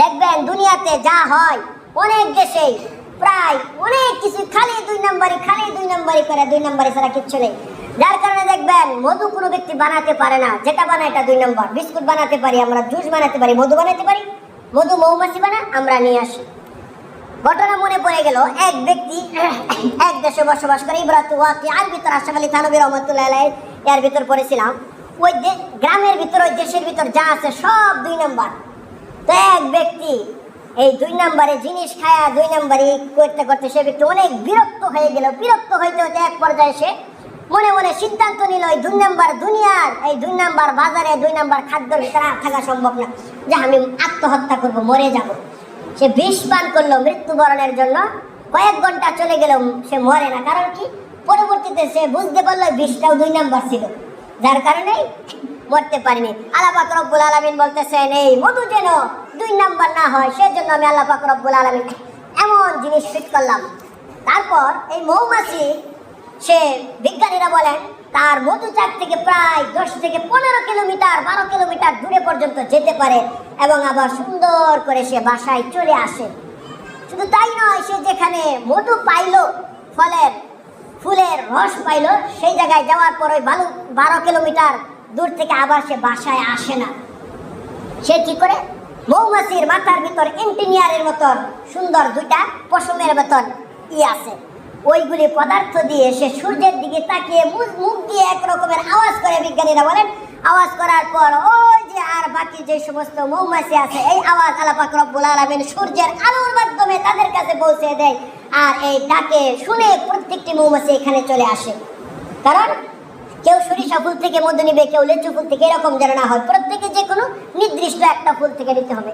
দেখবেন দুনিয়াতে যা হয় অনেক দেশে প্রায় অনেক কিছু খালি 2 নাম্বারি করে, 2 নাম্বারি ছাড়া কিচ্ছু নেই। যার কারণে দেখবেন মধু কোনো ব্যক্তি বানাতে পারে না, যেটা বানায় এটা 2 নাম্বার। বিস্কুট বানাতে পারি আমরা, জুস বানাতে পারি, মধু বানাতে পারি, মধু মৌমাছি বানায় আমরা নিয়ে আসি। ঘটনা মনে পড়ে গেল, এক ব্যক্তি এক দেশে বসবাস করে, ইবরাত ওয়াকিআর ভিতর আশরাফ আলী থানভী রাহমাতুল্লাহি আলাইহি এর ভিতর পড়েছিলাম। ওই গ্রামের ভিতর, ওই দেশের ভিতর যা আছে সব 2 নাম্বার। তো এক ব্যক্তি এই 2 নাম্বারে জিনিস খায়া 2 নাম্বারি করতে করতে সে ব্যক্তি অনেক বিরক্ত হয়ে গেল। বিরক্ত হইতে হইতে এক পর্যায়ে সে মনে মনে সিদ্ধান্ত নিল এই 2 নাম্বার দুনিয়ার, এই 2 নাম্বার বাজারে, 2 নাম্বার খাদ্যের ভিতরে থাকা সম্ভব না, যে আমি আত্মহত্যা করব, মরে যাব। সে বিষ পান করলো মৃত্যুবরণের জন্য। কয়েক ঘন্টা চলে গেল, সে মরে না। কারণ কি? পরবর্তীতে সে বুঝতে পারলো বিষটাও 2 নাম্বার ছিল, যার কারণে মরতে পারিনি। আল্লাহ পাক রব্বুল আলামিন বলতেছেন এই মধু যেন 2 নাম্বার না হয়, সেজন্য আমি আল্লাহ পাক রব্বুল আলামিন এমন জিনিস ফিট করলাম। তারপর এই মৌমাছি, সে বিজ্ঞানীরা বলেন তার মধুচাক থেকে প্রায় 10 থেকে 15 কিলোমিটার 12 কিলোমিটার দূরে পর্যন্ত যেতে পারে এবং আবার সুন্দর করে সে বাসায় চলে আসে। শুধু তাই নয়, সে যেখানে মধু পাইলো, ফুলের রস পাইলো, সেই জায়গায় যাওয়ার পর ওই 12 কিলোমিটার দূর থেকে আবার সে বাসায় আসে না। সে কি করে? মৌমাছির মাথার ভিতর ইঞ্জিনিয়ারের মতন সুন্দর 2টা পশমের মতন আছে, ওইগুলি পদার্থ দিয়ে সে সূর্যের দিকে তাকিয়ে মুখ দিয়ে এক রকমের আওয়াজ করে। বিজ্ঞানীরা বলেন আওয়াজ করার পর ওই যে আর বাকি যে সমস্ত মৌমাছি আছে, এই আওয়াজ আল্লাহ পাক রব্বুল আলামিন সূর্যের আলোর মাধ্যমে তাদের কাছে পৌঁছে দেয়। আর এই ডাকে শুনে প্রত্যেকটি মৌমাছি এখানে চলে আসে। কারণ কেউ সরিষা ফুল থেকে মধু নিবে, কেউ লেচু ফুল থেকে, এরকম যেন না হয়, প্রত্যেকে যে কোনো নির্দিষ্ট একটা ফুল থেকে নিতে হবে।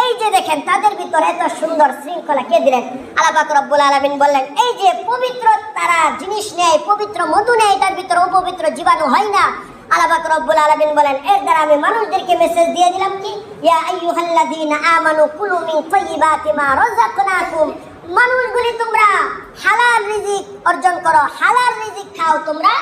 এই যে দেখেন তাদের ভিতরে এত সুন্দর শৃঙ্খলা কে দিলেন? আল্লাহ পাক রব্বুল আলামিন বললেন এই যে পবিত্র তারা জিনিস নেয়, পবিত্র মধু নেয়, তার ভিতরে অপবিত্র জীবাণু হয় না। আল্লাহ পাক রব্বুল আলামিন বলেন এর দ্বারা আমি মানুষদেরকে মেসেজ দিয়ে দিলাম কি, ইয়া আইয়ুহাল্লাযীনা আমানু কুলু মিন তাইয়্যিবাতি মা রাযাকনাকুম, মানুষগুলি তোমরা হালাল রিজিক অর্জন করো, হালাল রিজিক খাও, তোমরা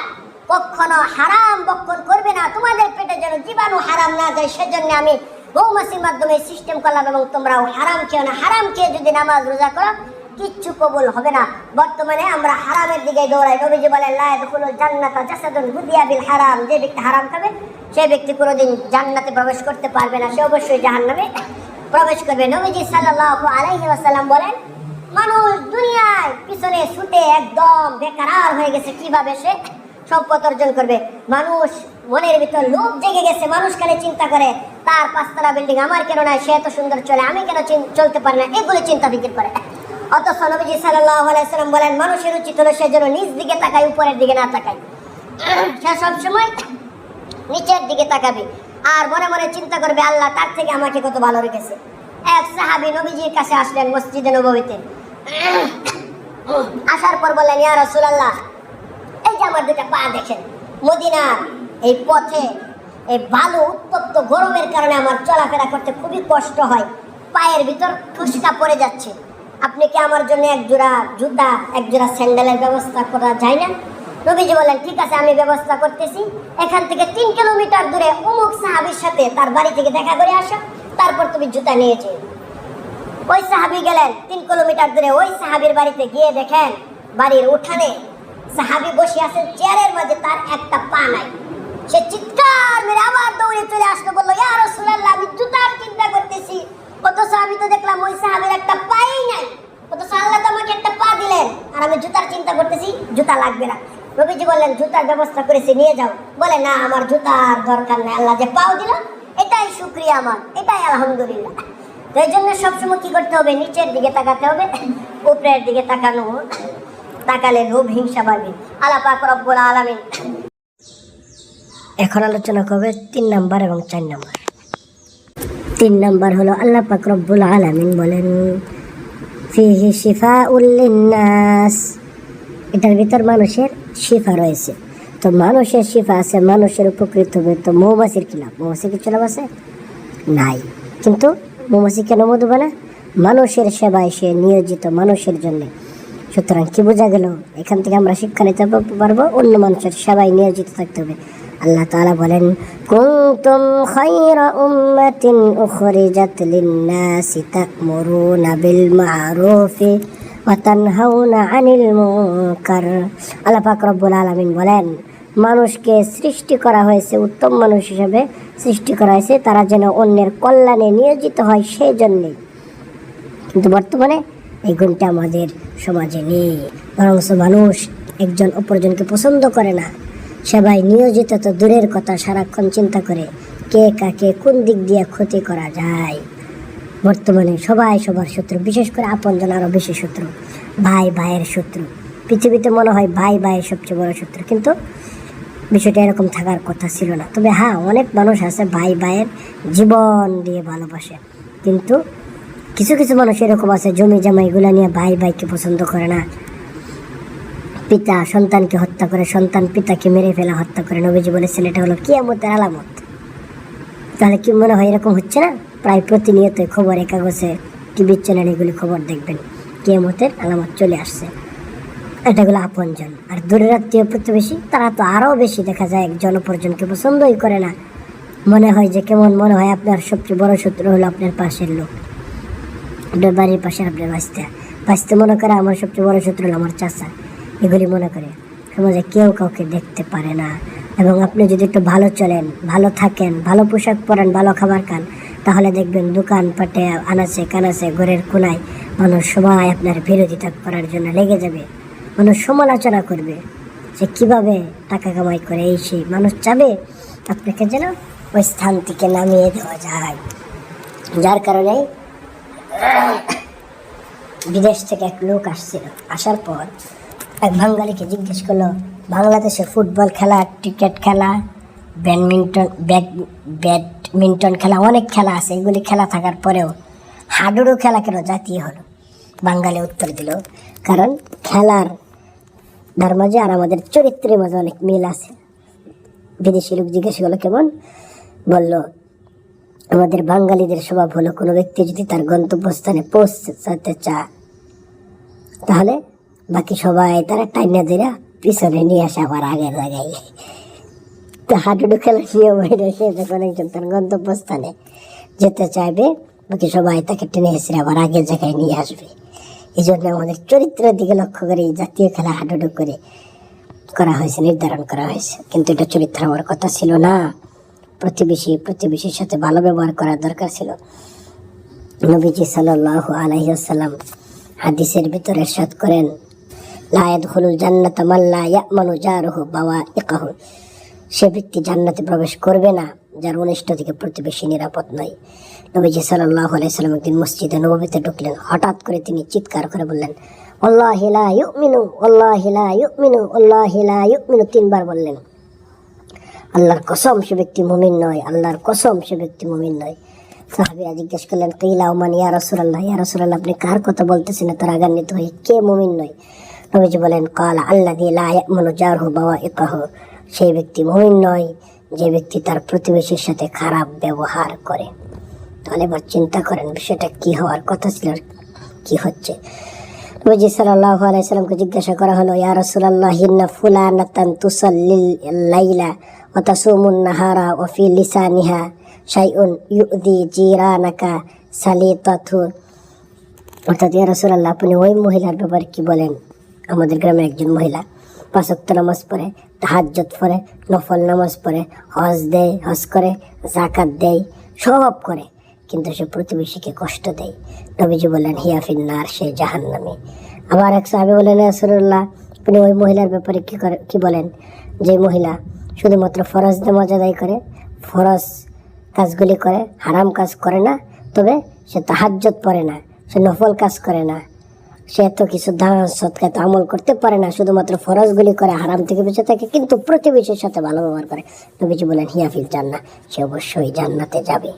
কখনো হারাম ভক্ষণ করবে না, তোমাদের পেটে যেন জীবাণু হারাম না যায়, সেজন্য আমি মৌমাছির মাধ্যমে সিস্টেম করলাম। এবং তোমরাও হারাম খেও না, হারাম খেয়ে যদি নামাজ রোজা করো কিচ্ছু কবুল হবে না। বর্তমানে আমরা হারামের দিকে দৌড়াই। নবীজি বলেন লা ইয়াদখুলুল জান্নাতা জাসাদুন গুদিয়া বিল হারাম, যে ব্যক্তি হারাম খাবে সেই ব্যক্তি কোনোদিন জান্নাতে প্রবেশ করতে পারবে না, সে অবশ্যই জাহান্নামে প্রবেশ করবে। নবীজি সাল্লাল্লাহু আলাইহি ওয়াসাল্লাম বলেন মানুষ দুনিয়ায় পিছনে ছুটে একদম বেকার হয়ে গেছে, কিভাবে সে সম্পদ অর্জন করবে। মানুষ মনের ভিতর লোভ জেগে গেছে, মানুষ খালি চিন্তা করে তার 5তলা বিল্ডিং আমার কেন নাই, সে এত সুন্দর চলে, আমি কেন চলতে পারি না, এগুলো চিন্তা ফিকির করে। অথচ নবীজি সাল্লাল্লাহু আলাইহি ওয়াসাল্লাম বলেন মানুষের উচিত হলো সে যেন নিচ দিকে তাকায়, উপরের দিকে না তাকায়। সে সবসময় নিচের দিকে তাকাবে আর মনে মনে চিন্তা করবে আল্লাহ তার থেকে আমাকে কত ভালো রেখেছে। এক সাহাবী নবীজির কাছে আসলেন মসজিদে নববীতে। আসার পর বললেন ইয়া রাসূলুল্লাহ, এই যে আমার 2টা পা দেখেন, মদিনার এই পথে এই বালু উত্তপ্ত গরমের কারণে আমার চলাফেরা করতে খুবই কষ্ট হয়, পায়ের ভিতর ঠুসকা পড়ে যাচ্ছে, আপনি কি আমার জন্য এক জোড়া জুতা, এক জোড়া স্যান্ডেলের ব্যবস্থা করা যায় না? নবীজি বললেন ঠিক আছে, আমি ব্যবস্থা করতেছি। এখান থেকে 3 কিলোমিটার দূরে অমুক সাহাবীর সাথে তার বাড়ি থেকে দেখা করে আসো, তারপর তুমি জুতা নিয়ে যেও। ওই সাহাবী গেলেন 3 কিলোমিটার দূরে, ওই সাহাবীর বাড়িতে গিয়ে দেখেন বাড়ির উঠানে সাহাবী বসে আছেন চেয়ারের মাঝে, তার একটা পা নাই। সে চিৎকার মেরে আবার দৌড়ে চলে আসলো, বললো ইয়া রাসূলুল্লাহ, আমি জুতার চিন্তা করতেছি, অথচ আমি তো দেখলাম ওই সাহাবীর একটা পায়ে আর আমি জুতার চিন্তা করতেছি, জুতা লাগবে না। নবীজি বললেন জুতার ব্যবস্থা করেছি, নিয়ে যাও। বলে না, আমার জুতার দরকার নেই, আল্লাহ যে পাও দিল এটাই শুকরিয়া আমার, এটাই আলহামদুলিল্লাহ। তো এই জন্য সবসময় কি করতে হবে, নিচের দিকে তাকাতে হবে, উপরের দিকে তাকালে লোভ হিংসা বাড়বে। আল্লাহ পাক রব্বুল আলামিন। এখন আলোচনা করবে 3 নাম্বার এবং 4 নাম্বার। 3 নাম্বার হলো আল্লাহ পাক রব্বুল আলামিন বলেন ফিহি শিফাউল লিন্নাস, এটার ভিতর মানুষের শিফা রয়েছে। তো মানুষের শিফা আছে, মানুষের উপকৃত হবে। তো মৌমাছির কি লাভ? মৌমাছি কিছু লাভ আছে? নাই। কিন্তু মৌমাছি কেন মধু বানায়? মানুষের সেবায় সে নিয়োজিত, মানুষের জন্য। সুতরাং কি বোঝা গেল? এখান থেকে আমরা শিক্ষা নিতে পারবো, অন্য মানুষের সেবায় নিয়োজিত থাকতে হবে। আল্লাহ তাআলা বলেন কুনতুম খায়রা উম্মাতিন উখরিজাত লিন-নাসি তা'মুরুনা বিল মা'রুফি ওয়া তানহাউনা আনিল মুনকার। আল্লাহ পাক রব্বুল আলামিন বলেন মানুষকে সৃষ্টি করা হয়েছে, উত্তম মানুষ হিসেবে সৃষ্টি করা হয়েছে, তারা যেন অন্যের কল্যাণে নিয়োজিত হয় সেই জন্যে। কিন্তু বর্তমানে এই গুণটা আমাদের সমাজে নেই। বরং মানুষ একজন অপরজনকে পছন্দ করে না, সেবায় নিয়োজিত তো দূরের কথা, সারাক্ষণ চিন্তা করে কে কাকে কোন দিক দিয়ে ক্ষতি করা যায়। বর্তমানে সবাই সবার শত্রু, বিশেষ করে আপনজন আরও বেশি শত্রু, ভাই ভাইয়ের শত্রু। পৃথিবীতে মনে হয় ভাই ভাইয়ের সবচেয়ে বড় শত্রু, কিন্তু বিষয়টা এরকম থাকার কথা ছিল না। তবে হ্যাঁ, অনেক মানুষ আছে ভাই ভাইয়ের জীবন দিয়ে ভালোবাসে, কিন্তু কিছু কিছু মানুষ এরকম আছে জমি জমা এগুলা নিয়ে ভাই ভাইকে পছন্দ করে না। পিতা সন্তানকে হত্যা করে, সন্তান পিতাকে মেরে ফেলা, হত্যা করে। নবীজি বলেছেন এটা হলো কিয়ামতের আলামত। তাহলে কি মনে হয় এরকম হচ্ছে না? প্রায় প্রতিনিয়ত খবরের কাগজে, টিভির চ্যানেলে এগুলি খবর দেখবেন, কিয়ামতের আলামত চলে আসছে। এটাগুলো আপনজন। আর দূরের আত্মীয় প্রতিবেশী, তারা তো আরও বেশি দেখা যায় একজন অপরজনকে পছন্দই করে না। মনে হয় যে কেমন, মনে হয় আপনার সবচেয়ে বড় শত্রু হলো আপনার পাশের লোক, আপনার বাড়ির পাশে আপনার বাঁচতে মনে করে আমার সবচেয়ে বড় শত্রু হলো আমার চাচা। এগুলি মনে করে সমাজে কেউ কাউকে দেখতে পারে না। এবং আপনি যদি একটু ভালো চলেন, ভালো থাকেন, ভালো পোশাক পরেন, ভালো খাবার খান, তাহলে দেখবেন দোকানপাটে, আনাচে কানাচে, ঘরের কোনায় মানুষ সবাই আপনার বিরোধিতা করার জন্য লেগে যাবে। মানুষ সমালোচনা করবে যে কিভাবে টাকা কামাই করে, এই সেই। মানুষ চাবে আপনাকে যেন ওই স্থান থেকে নামিয়ে দেওয়া যায়। যার কারণে বিদেশ থেকে এক লোক আসছিল, আসার পর এক বাঙালিকে জিজ্ঞেস করলো বাংলাদেশে ফুটবল খেলা, ক্রিকেট খেলা, ব্যাডমিন্টন খেলা, অনেক খেলা আছে, এগুলি খেলা থাকার পরেও হাডুডু খেলা কেন জাতীয় হলো? বাঙালি উত্তর দিল কারণ খেলার মাঝে আর আমাদের চরিত্রের মাঝে অনেক মিল আছে। বিদেশি লোক জিজ্ঞেস করলো কেমন? বলল আমাদের বাঙালিদের স্বভাব হলো কোনো ব্যক্তি যদি তার গন্তব্যস্থানে পৌঁছাতে চায় তাহলে বাকি সবাই তারা টাইনা দিরা পিছনে নিয়ে আসে আবার আগের জায়গায়। তো হাডুডু খেলার নিয়ম হয়ে সে যখন একজন তার গন্তব্যস্থানে যেতে চাইবে, বাকি সবাই তাকে টেনে এসে আবার আগের জায়গায় নিয়ে আসবে। এই জন্য আমাদের চরিত্রের দিকে লক্ষ্য করে এই জাতীয় খেলা হাডুডু করে করা হয়েছে, নির্ধারণ করা হয়েছে। কিন্তু এটা চরিত্র হওয়ার কথা ছিল না। প্রতিবেশীর সাথে ভালো ব্যবহার করার দরকার ছিল। নবীজি সাল্লাল্লাহু আলাইহি ওয়াসাল্লাম হাদিসের ভিতরে ইরশাদ করেন লা ইয়াদখুলুল জান্নাতা মান লা ইয়ামানু জারুহু বাওয়াইকাহু, সে ব্যক্তি জান্নাতে প্রবেশ করবে না যার অনিষ্ট থেকে প্রতিবেশী নিরাপদ নয়। নবীজি সাল্লাল্লাহু আলাইহি ওয়াসাল্লাম একদিন মসজিদে নববীতে ঢুকলেন। হঠাৎ করে তিনি চিৎকার করে বললেন আল্লাহি লা ইউমিনু, আল্লাহি লা ইউমিনু, আল্লাহি লা ইউমিনু, 3 বার বললেন। আল্লাহর কসম সে ব্যক্তি মুমিন নয়, আল্লাহর কসম সে ব্যক্তি মুমিন নয়। সাহাবীরা জিজ্ঞেস করলেন কিলা ওমান ইয়া রাসূলুল্লাহ, ইয়া রাসূলুল্লাহ আপনি কার কথা বলতেছেন? এত রাগান্বিত হয়ে, কে মুমিন নয়? নবীজি বলেন কালা আল্লাযী লা ইয়ামানু জারহু বাওয়াইকাহু, সেই ব্যক্তি মুমিন নয় যে ব্যক্তি তার প্রতিবেশীর সাথে খারাপ ব্যবহার করে। তাহলে এবার চিন্তা করেন বিষয়টা কি হওয়ার কথা ছিল, কি হচ্ছে। নবীজি সাল্লাল্লাহু আলাইহি সাল্লামকে জিজ্ঞাসা করা হলো ইয়া রাসূলুল্লাহ ইন্না ফুলানাতান তুসাল্লিল লাইলা ওয়া তাসুমুন নাহারা ওয়া ফি লিসানিহা শাইউন ইউদি জিরানাকা সালিতাতু, অর্থাৎ ইয়া রাসূলুল্লাহ আপনি ওই মহিলার ব্যাপারে কি বলেন? আমাদের গ্রামের একজন মহিলা 5 ওয়াক্ত নামাজ পড়ে, তাহাজ্জুদ পড়ে, নফল নামাজ পড়ে, হজ করে, যাকাত দেয়, সব করে, কিন্তু সে প্রতিবেশীকে কষ্ট দেয়। নবীজি বললেন হিয়া ফিন্নার, সে জাহান্নামী। আবার এক সাহাবী বলেন, ইয়া রাসূলুল্লাহ, আপনি ওই মহিলার ব্যাপারে কি বলেন, যে মহিলা শুধুমাত্র ফরজ নামাজ আদায় করে, ফরজ কাজগুলি করে, হারাম কাজ করে না, তবে সে তাহাজ্জুদ পড়ে না, সে নফল কাজ করে না, সে এত কিছু দান সদকাতে আমল করতে পারে না, শুধুমাত্র ফরজগুলি করে, হারাম থেকে বেঁচে থাকে, কিন্তু প্রতিবেশীর সাথে ভালো ব্যবহার করে। নবীজি বলেন, হিয়া ফিল জান্নাহ, সে অবশ্যই জান্নাতে যাবে।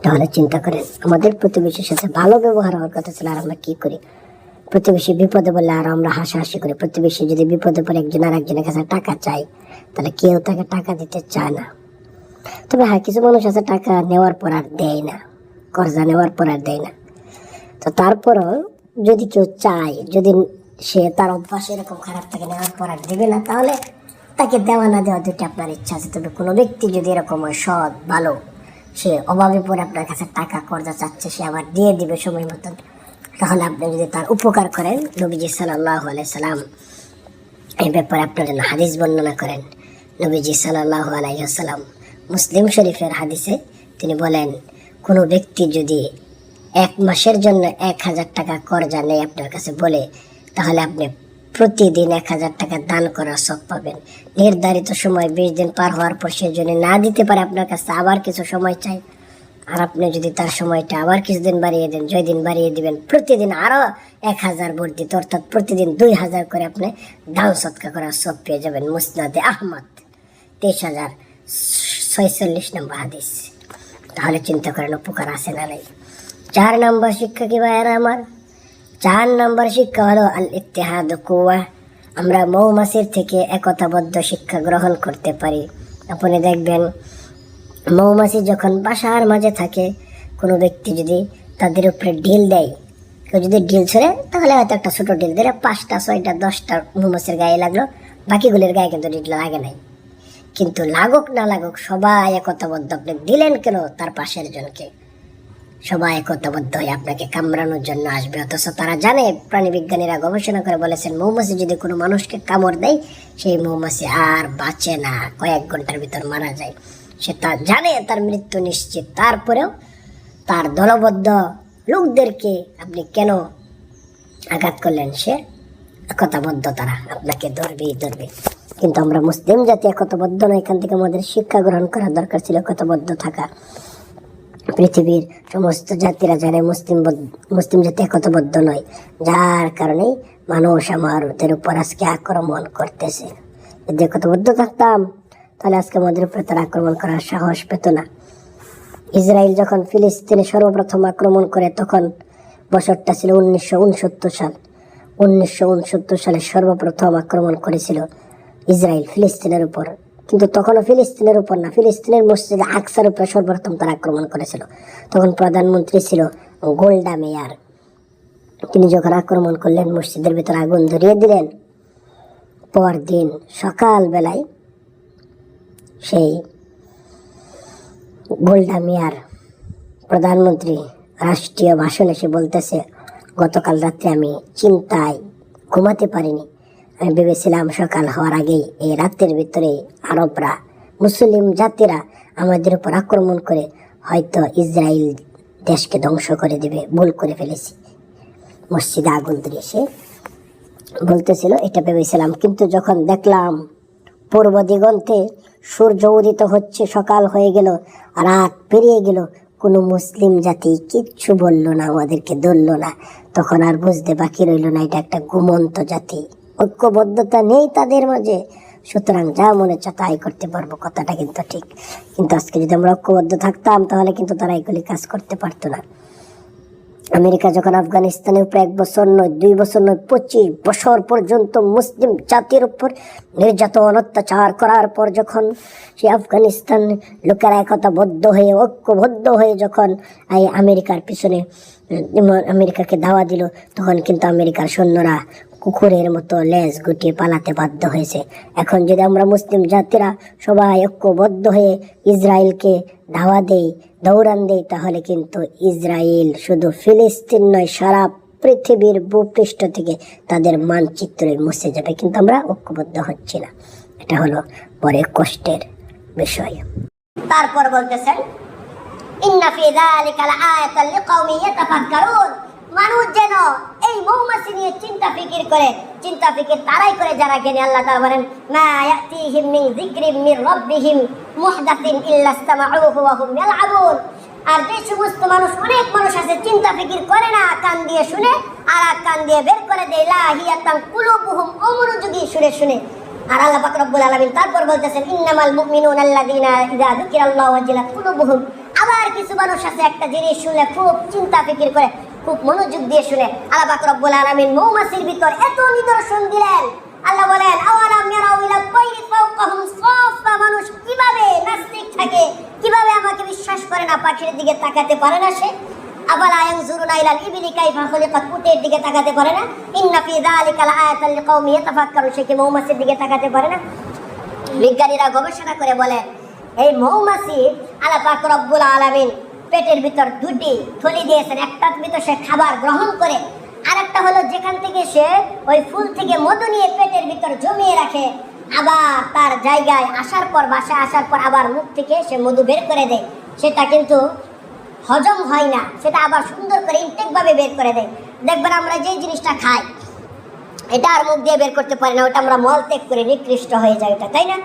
তাহলে চিন্তা করেন, আমাদের প্রতিবেশীর সাথে ভালো ব্যবহার হওয়ার কথা ছিল, আর আমরা কি করি? প্রতিবেশী বিপদে বললে আর আমরা হাসাহাসি করি। প্রতিবেশী যদি বিপদে পড়ে একজন আর একজনের কাছে টাকা চায়, তাহলে কেউ তাকে টাকা দিতে চায় না। তবে হ্যাঁ, কিছু মানুষ আছে টাকা নেওয়ার পর আর দেয় না, কর্জা নেওয়ার পর আর দেয় না। তো তারপরও যদি কেউ চায়, যদি সে তার অভ্যাস এরকম খারাপ থাকে, নেওয়ার পর আর দেবে না, তাহলে তাকে দেওয়া না দেওয়া দুটি আপনার ইচ্ছা আছে। তবে কোনো ব্যক্তি যদি এরকম হয়, সৎ ভালো, সে অভাবে পড়ে আপনার কাছে টাকা কর্জা চাচ্ছে, সে আবার দিয়ে দিবে সময় মতন, তাহলে আপনি যদি তার উপকার করেন, নবীজি সাল্লাল্লাহু আলাইহি সাল্লাম এই ব্যাপারে আপনার জন্য হাদিস বর্ণনা করেন। নবীজি সাল্লাল্লাহু আলাইহি সাল্লাম মুসলিম শরীফের হাদিসে তিনি বলেন, কোনো ব্যক্তি যদি 1 মাসের জন্য 1000 টাকা কর্জা নেয় আপনার কাছে বলে, তাহলে আপনি প্রতিদিন 1000 টাকা দান করার সব পাবেন। নির্ধারিত সময় 20 দিন পার হওয়ার পর সে যদি না দিতে পারে আপনার কাছে, আবার কিছু সময় চাই, আর আপনি যদি তার সময়টা আবার কিছুদিন বাড়িয়ে দেন, 6 দিন বাড়িয়ে দিবেন, প্রতিদিন আরো 1000 বর্ধিত, অর্থাৎ প্রতিদিন 2000 করে আপনি দান সদকা করার সব পেয়ে যাবেন। মুসনাদে আহমদ 23,046 নম্বর হাদিস। তাহলে চিন্তা করেন, উপকার আছে না নাই? 4 নম্বর শিক্ষা কি ভাইয়েরা আমার? 4 নম্বর শিক্ষা হলো আল ইত্তিহাদ কুওয়া। আমরা মৌমাছির থেকে একতাবদ্ধ শিক্ষা গ্রহণ করতে পারি। আপনি দেখবেন, মৌমাছি যখন বাসার মাঝে থাকে, কোনো ব্যক্তি যদি তাদের উপরে ঢিল দেয়, কেউ যদি ঢিল ছড়ে, তাহলে হয়তো একটা ছোট ঢিল দিলে 5টা 6টা 10টা মৌমাছির গায়ে লাগলো, বাকিগুলির গায়ে কিন্তু ঢিল লাগে নাই। কিন্তু লাগুক না লাগুক, সবাই একতাবদ্ধ। আপনি দিলেন কেন? তার পাশের জনকে। সবাই একতাবদ্ধ হয়ে আপনাকে কামড়ানোর জন্য আসবে। অথচ তারা জানে, প্রাণী বিজ্ঞানীরা গবেষণা করে বলেছেন, মৌমাছি যদি কোনো মানুষকে কামড় দেয়, সেই মৌমাছি আর বাঁচে না, কয়েক ঘন্টার ভিতর মারা যায়। সে তা জানে, তার মৃত্যু নিশ্চিত। তারপরেও তার দলবদ্ধ লোকদেরকে আপনি কেন আঘাত করলেন? সে একতাবদ্ধ, তারা আপনাকে ধরবেই ধরবে। কিন্তু আমরা মুসলিম জাতি একতাবদ্ধ না। এখান থেকে আমাদের শিক্ষা গ্রহণ করার দরকার ছিল একতাবদ্ধ থাকা। পৃথিবীর সমস্ত জাতিরা জানে মুসলিম জাতি একতাবদ্ধ নয়, যার কারণে মানুষ আমাদের উপর আজকে আক্রমণ করতেছে। যদি একতাবদ্ধ থাকতাম, তাহলে আজকে আমাদের উপরে তারা আক্রমণ করার সাহস পেত না। ইসরায়েল যখন ফিলিস্তিনে সর্বপ্রথম আক্রমণ করে, তখন বছরটা ছিল 1969 সাল। 1969 সালে সর্বপ্রথম আক্রমণ করেছিল ইসরায়েল ফিলিস্তিনের উপর। কিন্তু তখনও ফিলিস্তিনের উপর না, ফিলিস্তিনের মসজিদ আকসার উপর সর্বপ্রথম তারা আক্রমণ করেছিল। তখন প্রধানমন্ত্রী ছিল গোল্ডা মেয়ার। তিনি যখন আক্রমণ করলেন, মসজিদের ভিতরে আগুন ধরিয়ে দিলেন। পরদিন সকালবেলায় সেই গোল্ডা মেয়ার প্রধানমন্ত্রী রাষ্ট্রীয় ভাষণ এসে বলতেছে, গতকাল রাত্রে আমি চিন্তায় ঘুমাতে পারিনি। আমি ভেবেছিলাম সকাল হওয়ার আগেই এই রাতের ভিতরে আরবরা, মুসলিম জাতিরা আমাদের উপর আক্রমণ করে হয়তো ইসরায়েল দেশকে ধ্বংস করে দেবে। ভুল করে ফেলেছি। মসজিদে আগুন ধরিয়ে সে বলতেছিল, এটা ভেবেছিলাম। কিন্তু যখন দেখলাম পূর্ব দিগন্তে সূর্য উদিত হচ্ছে, সকাল হয়ে গেল, রাত পেরিয়ে গেল, কোনো মুসলিম জাতি কিচ্ছু বলল না, আমাদেরকে ধরল না, তখন আর বুঝতে বাকি রইল না এটা একটা ঘুমন্ত জাতি, ঐক্যবদ্ধতা নেই তাদের মাঝে। সুতরাং যা মনে চায় তাই করতে পারবো, কথাটা কিন্তু ঠিক। কিন্তু আজকে যদি আমরা ঐক্যবদ্ধ থাকতাম, তাহলে কিন্তু তারা এগুলি কাজ করতে পারতো না। আমেরিকা যখন আফগানিস্তানের উপর 1 বছর নয়, 2 বছর নয়, 25 বছর পর্যন্ত মুসলিম জাতির উপর নির্যাতন অত্যাচার করার পর যখন সে আফগানিস্তান লোকেরা একতাবদ্ধ হয়ে, ঐক্যবদ্ধ হয়ে যখন এই আমেরিকার পিছনে আমেরিকাকে ধাওয়া দিল, তখন কিন্তু আমেরিকার সৈন্যরা কুকুরের মতো লেজ গুটিয়ে পালাতে বাধ্য হয়েছে। এখন যদি আমরা মুসলিম জাতিরা সবাই ঐক্যবদ্ধ হয়ে ইসরায়েলকে ধাওয়া দেই, দৌড়ান দেই, তাহলে কিন্তু ইসরায়েল শুধু ফিলিস্তিন নয়, সারা পৃথিবীর ভূপৃষ্ঠ থেকে তাদের মানচিত্রে মুছে যাবে। কিন্তু আমরা ঐক্যবদ্ধ হচ্ছি না, এটা হলো পরে কষ্টের বিষয়। তারপর বলতেছেন, ইন্না ফি যালিকা লাআয়াতান লিকাওমিন ইয়াতাফাক্কারুন। মানুষ যেন এই মৌমাছি নিয়ে চিন্তা ফিকির করে, চিন্তা ফিকির তারাই করে যারা জ্ঞানী। আল্লাহ তাআলা বলেন মা ইয়াতিহিম মিন যিকরিম মির রাব্বিহিম মুহদাসিন ইল্লা ইসতামাউহু ওয়া হুম ইয়ালআবুন। আর যে সমস্ত মানুষ, অনেক মানুষ আছে চিন্তা ফিকির করে না, কান দিয়ে শুনে আর কান দিয়ে বের করে দেয়, লাহিয়াতান কুলুবুহুম, অমনোযোগী শুনে শুনে। আর আল্লাহ পাক রব্বুল আলামিন তারপর বলতেছেন ইন্নামাল মুমিনুনা আল্লাযীনা ইযা যুকিরাল্লাহু ওয়াজিলাত কুলুবুহুম। আবার কিছু মানুষ আছে একটা জিনিস শুনে খুব চিন্তা ফিকির করে, খুব মনোযোগ দিয়ে শুনে। আল্লাহ পাক রব্বুল আলামিন মৌমাছির ভিতর এত নিদর্শন দিলেন। আল্লাহ বলেন আওয়ালাম ইয়ারাউ ইলা তায়রি ফাওকাহুম সাফা, মানুষ কিভাবে নাস্তিক থাকে, কিভাবে আমাকে বিশ্বাস করে না, পাখির দিকে তাকাতে পারে না সে। আবালা ইয়ানজুরুনা ইলাল ইবলি কাইফা খুলিকাত, উটের দিকে তাকাতে পারে না। ইন্না ফি যালিকা লাআয়াতান লিকাওমি ইয়াতাফাক্কারুন, সে কি মৌমাছির দিকে তাকাতে পারে না? বিজ্ঞানীরা গবেষণা করে বলেন এই মৌমাছি আল্লাহ পাক রব্বুল আলামিন পেটের ভিতর দুটি থলি দিয়েছেন, একটার ভিতর সে খাবার গ্রহণ করে, আরেকটা হলো যেখান থেকে সে ওই ফুল থেকে মধু নিয়ে পেটের ভিতর জমিয়ে রাখে, আবার তার জায়গায় আসার পর, বাসায় আসার পর আবার মুখ থেকে সে মধু বের করে দেয়। সেটা কিন্তু হজম হয় না, সেটা আবার সুন্দর করে ইনটেকভাবে বের করে দেয়। দেখবেন আমরা যেই জিনিসটা খাই এটা আর মুখ দিয়ে বের করতে পারি না, ওটা আমরা মল ত্যাগ করে নিকৃষ্ট হয়ে যায় ওটা, তাই না?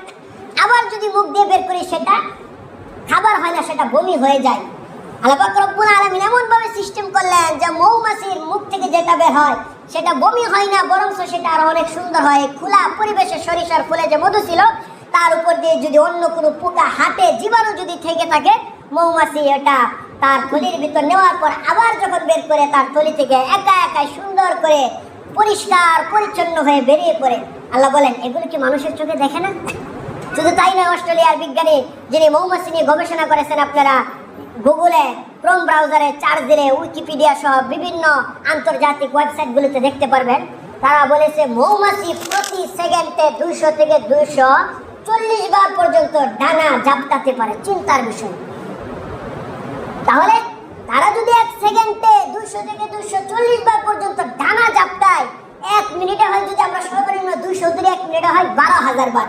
আবার যদি মুখ দিয়ে বের করি সেটা খাবার হয় না, সেটা বমি হয়ে যায়। আল্লাহ পাক রব্বুল আলামিন এমনভাবে সিস্টেম করলেন যে মৌমাছির মুখ থেকে যেটা বের হয় সেটা বমি হয় না, বরং সেটা আরো অনেক সুন্দর হয়। খোলা পরিবেশে সরিষার ফুলে যে মধু ছিল তার উপর দিয়ে যদি অন্য কোনো পোকা, হাতে জীবাণু যদি থেকে থাকে, মৌমাছি এটা তার থলির ভিতর নেওয়ার পর আবার যখন বের করে তার থলি থেকে একা একাই সুন্দর করে পরিষ্কার পরিচ্ছন্ন হয়ে বেরিয়ে পড়ে। আল্লাহ বলেন এগুলো কি মানুষের চোখে দেখে না? শুধু তাই না, অস্ট্রেলিয়ার বিজ্ঞানী যিনি মৌমাছি নিয়ে গবেষণা করেছেন, আপনারা গুগলে, ক্রোম ব্রাউজারে চার্জ দিলে উইকিপিডিয়া সহ বিভিন্ন আন্তর্জাতিক ওয়েবসাইটগুলোতে দেখতে পারবেন। তারা বলেছে মৌমাছি প্রতি সেকেন্ডে 200 থেকে 240 বার পর্যন্ত ডানা ঝাপটাতে পারে। চিন্তার বিষয়। তাহলে তারা যদি এক সেকেন্ডে 200 থেকে 240 বার পর্যন্ত ডানা ঝাপটায়, 1 মিনিটে হয়, যদি আমরা সর্বনিম্ন 200 ধরি, 1 মিনিটে হয় 12,000 বার।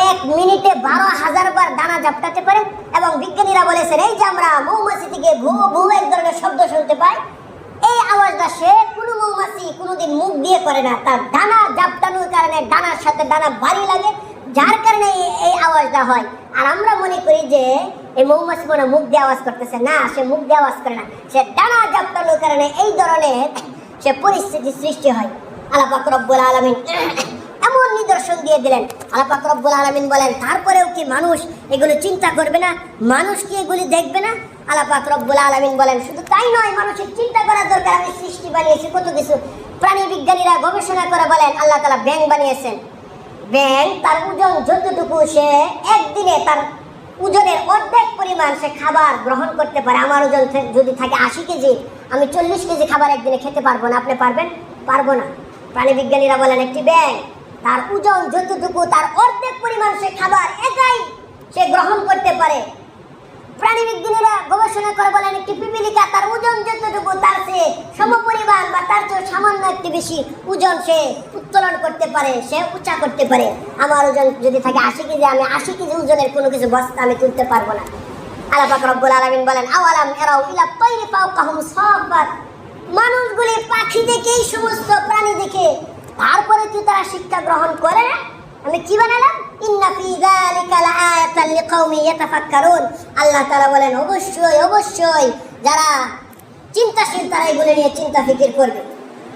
1 মিনিটে 12,000 বার ডানা ঝাপটাতে পারে। এবং বিজ্ঞানীরা বলেছেন এই যে আমরা মৌমাছি থেকে ভু ভু এক ধরনের শব্দ শুনতে পাই, এই আওয়াজটা সে কোনো মৌমাছি কোনোদিন মুখ দিয়ে করে না, তার ডানা ঝাপটানোর কারণে ডানার সাথে ডানা ভারী লাগে, যার কারণে এই আওয়াজটা হয়। আর আমরা মনে করি যে এই মৌমাছি মনে মুখ দিয়ে আওয়াজ করতেছে, না, সে মুখ দিয়ে আওয়াজ করে না, সে ডানা ঝাপটানোর কারণে এই ধরনের সে পরিস্থিতি সৃষ্টি হয়। আল্লাহ পাক রব্বুল আলামিন এমন নিদর্শন দিয়ে দিলেন। আল্লাহ পাক রব্বুল আলামিন বলেন তারপরেও কি মানুষ এগুলো চিন্তা করবে না? মানুষ কি এগুলি দেখবে না? আল্লাহ পাক রব্বুল আলামিন বলেন শুধু তাই নয়, মানুষের চিন্তা করার দরকার। আমি সৃষ্টি বানিয়েছি কত কিছু। প্রাণী বিজ্ঞানীরা গবেষণা করে বলেন আল্লাহ তাআলা ব্যাঙ বানিয়েছেন। ব্যাঙ তার ওজন যতটুকু, সে একদিনে তার ওজনের অর্ধেক পরিমাণ সে খাবার গ্রহণ করতে পারে। আমার ওজন যদি থাকে 80 কেজি, আমি 40 কেজি খাবার একদিনে খেতে পারবো না। আপনি পারবেন? পারবো না। প্রাণী বিজ্ঞানীরা বলেন একটি ব্যাঙ তার ওজন যতটুকু তার অর্ধেক পরিমাণ সে খাবার একাই সে গ্রহণ করতে পারে। প্রাণী বিজ্ঞানীরা গবেষণা করে বলেন একটি পিপীলিকা তার ওজন যতটুকু তার সে সমপরিমাণ বা তার চেয়ে সামান্য একটি বেশি ওজন সে উত্তোলন করতে পারে, সে উঁচা করতে পারে। আমার ওজন যদি থাকে 80 কেজি, আমি 80 কেজি ওজনের কোনো কিছু বস্তা আমি তুলতে পারবো না। আল্লাহ পাক রব্বুল আলামিন বলেন আওয়ালাম ইয়ারাউ ইলা তায়রি ফাওকাহুম সাফাত, মানুষগুলি পাখি দেখে, এই সমস্ত প্রাণী দেখে, তারপরে কি তারা শিক্ষা গ্রহণ করে না? আমি কি বানালাম? ইন্না ফি যালিকা লাআয়াতান লিকাওমি ইয়াতাফাক্কারুন। আল্লাহ তাআলা বলেন অবশ্যই অবশ্যই যারা চিন্তাশীল তারা এগুলো নিয়ে চিন্তা ফিকির করবে।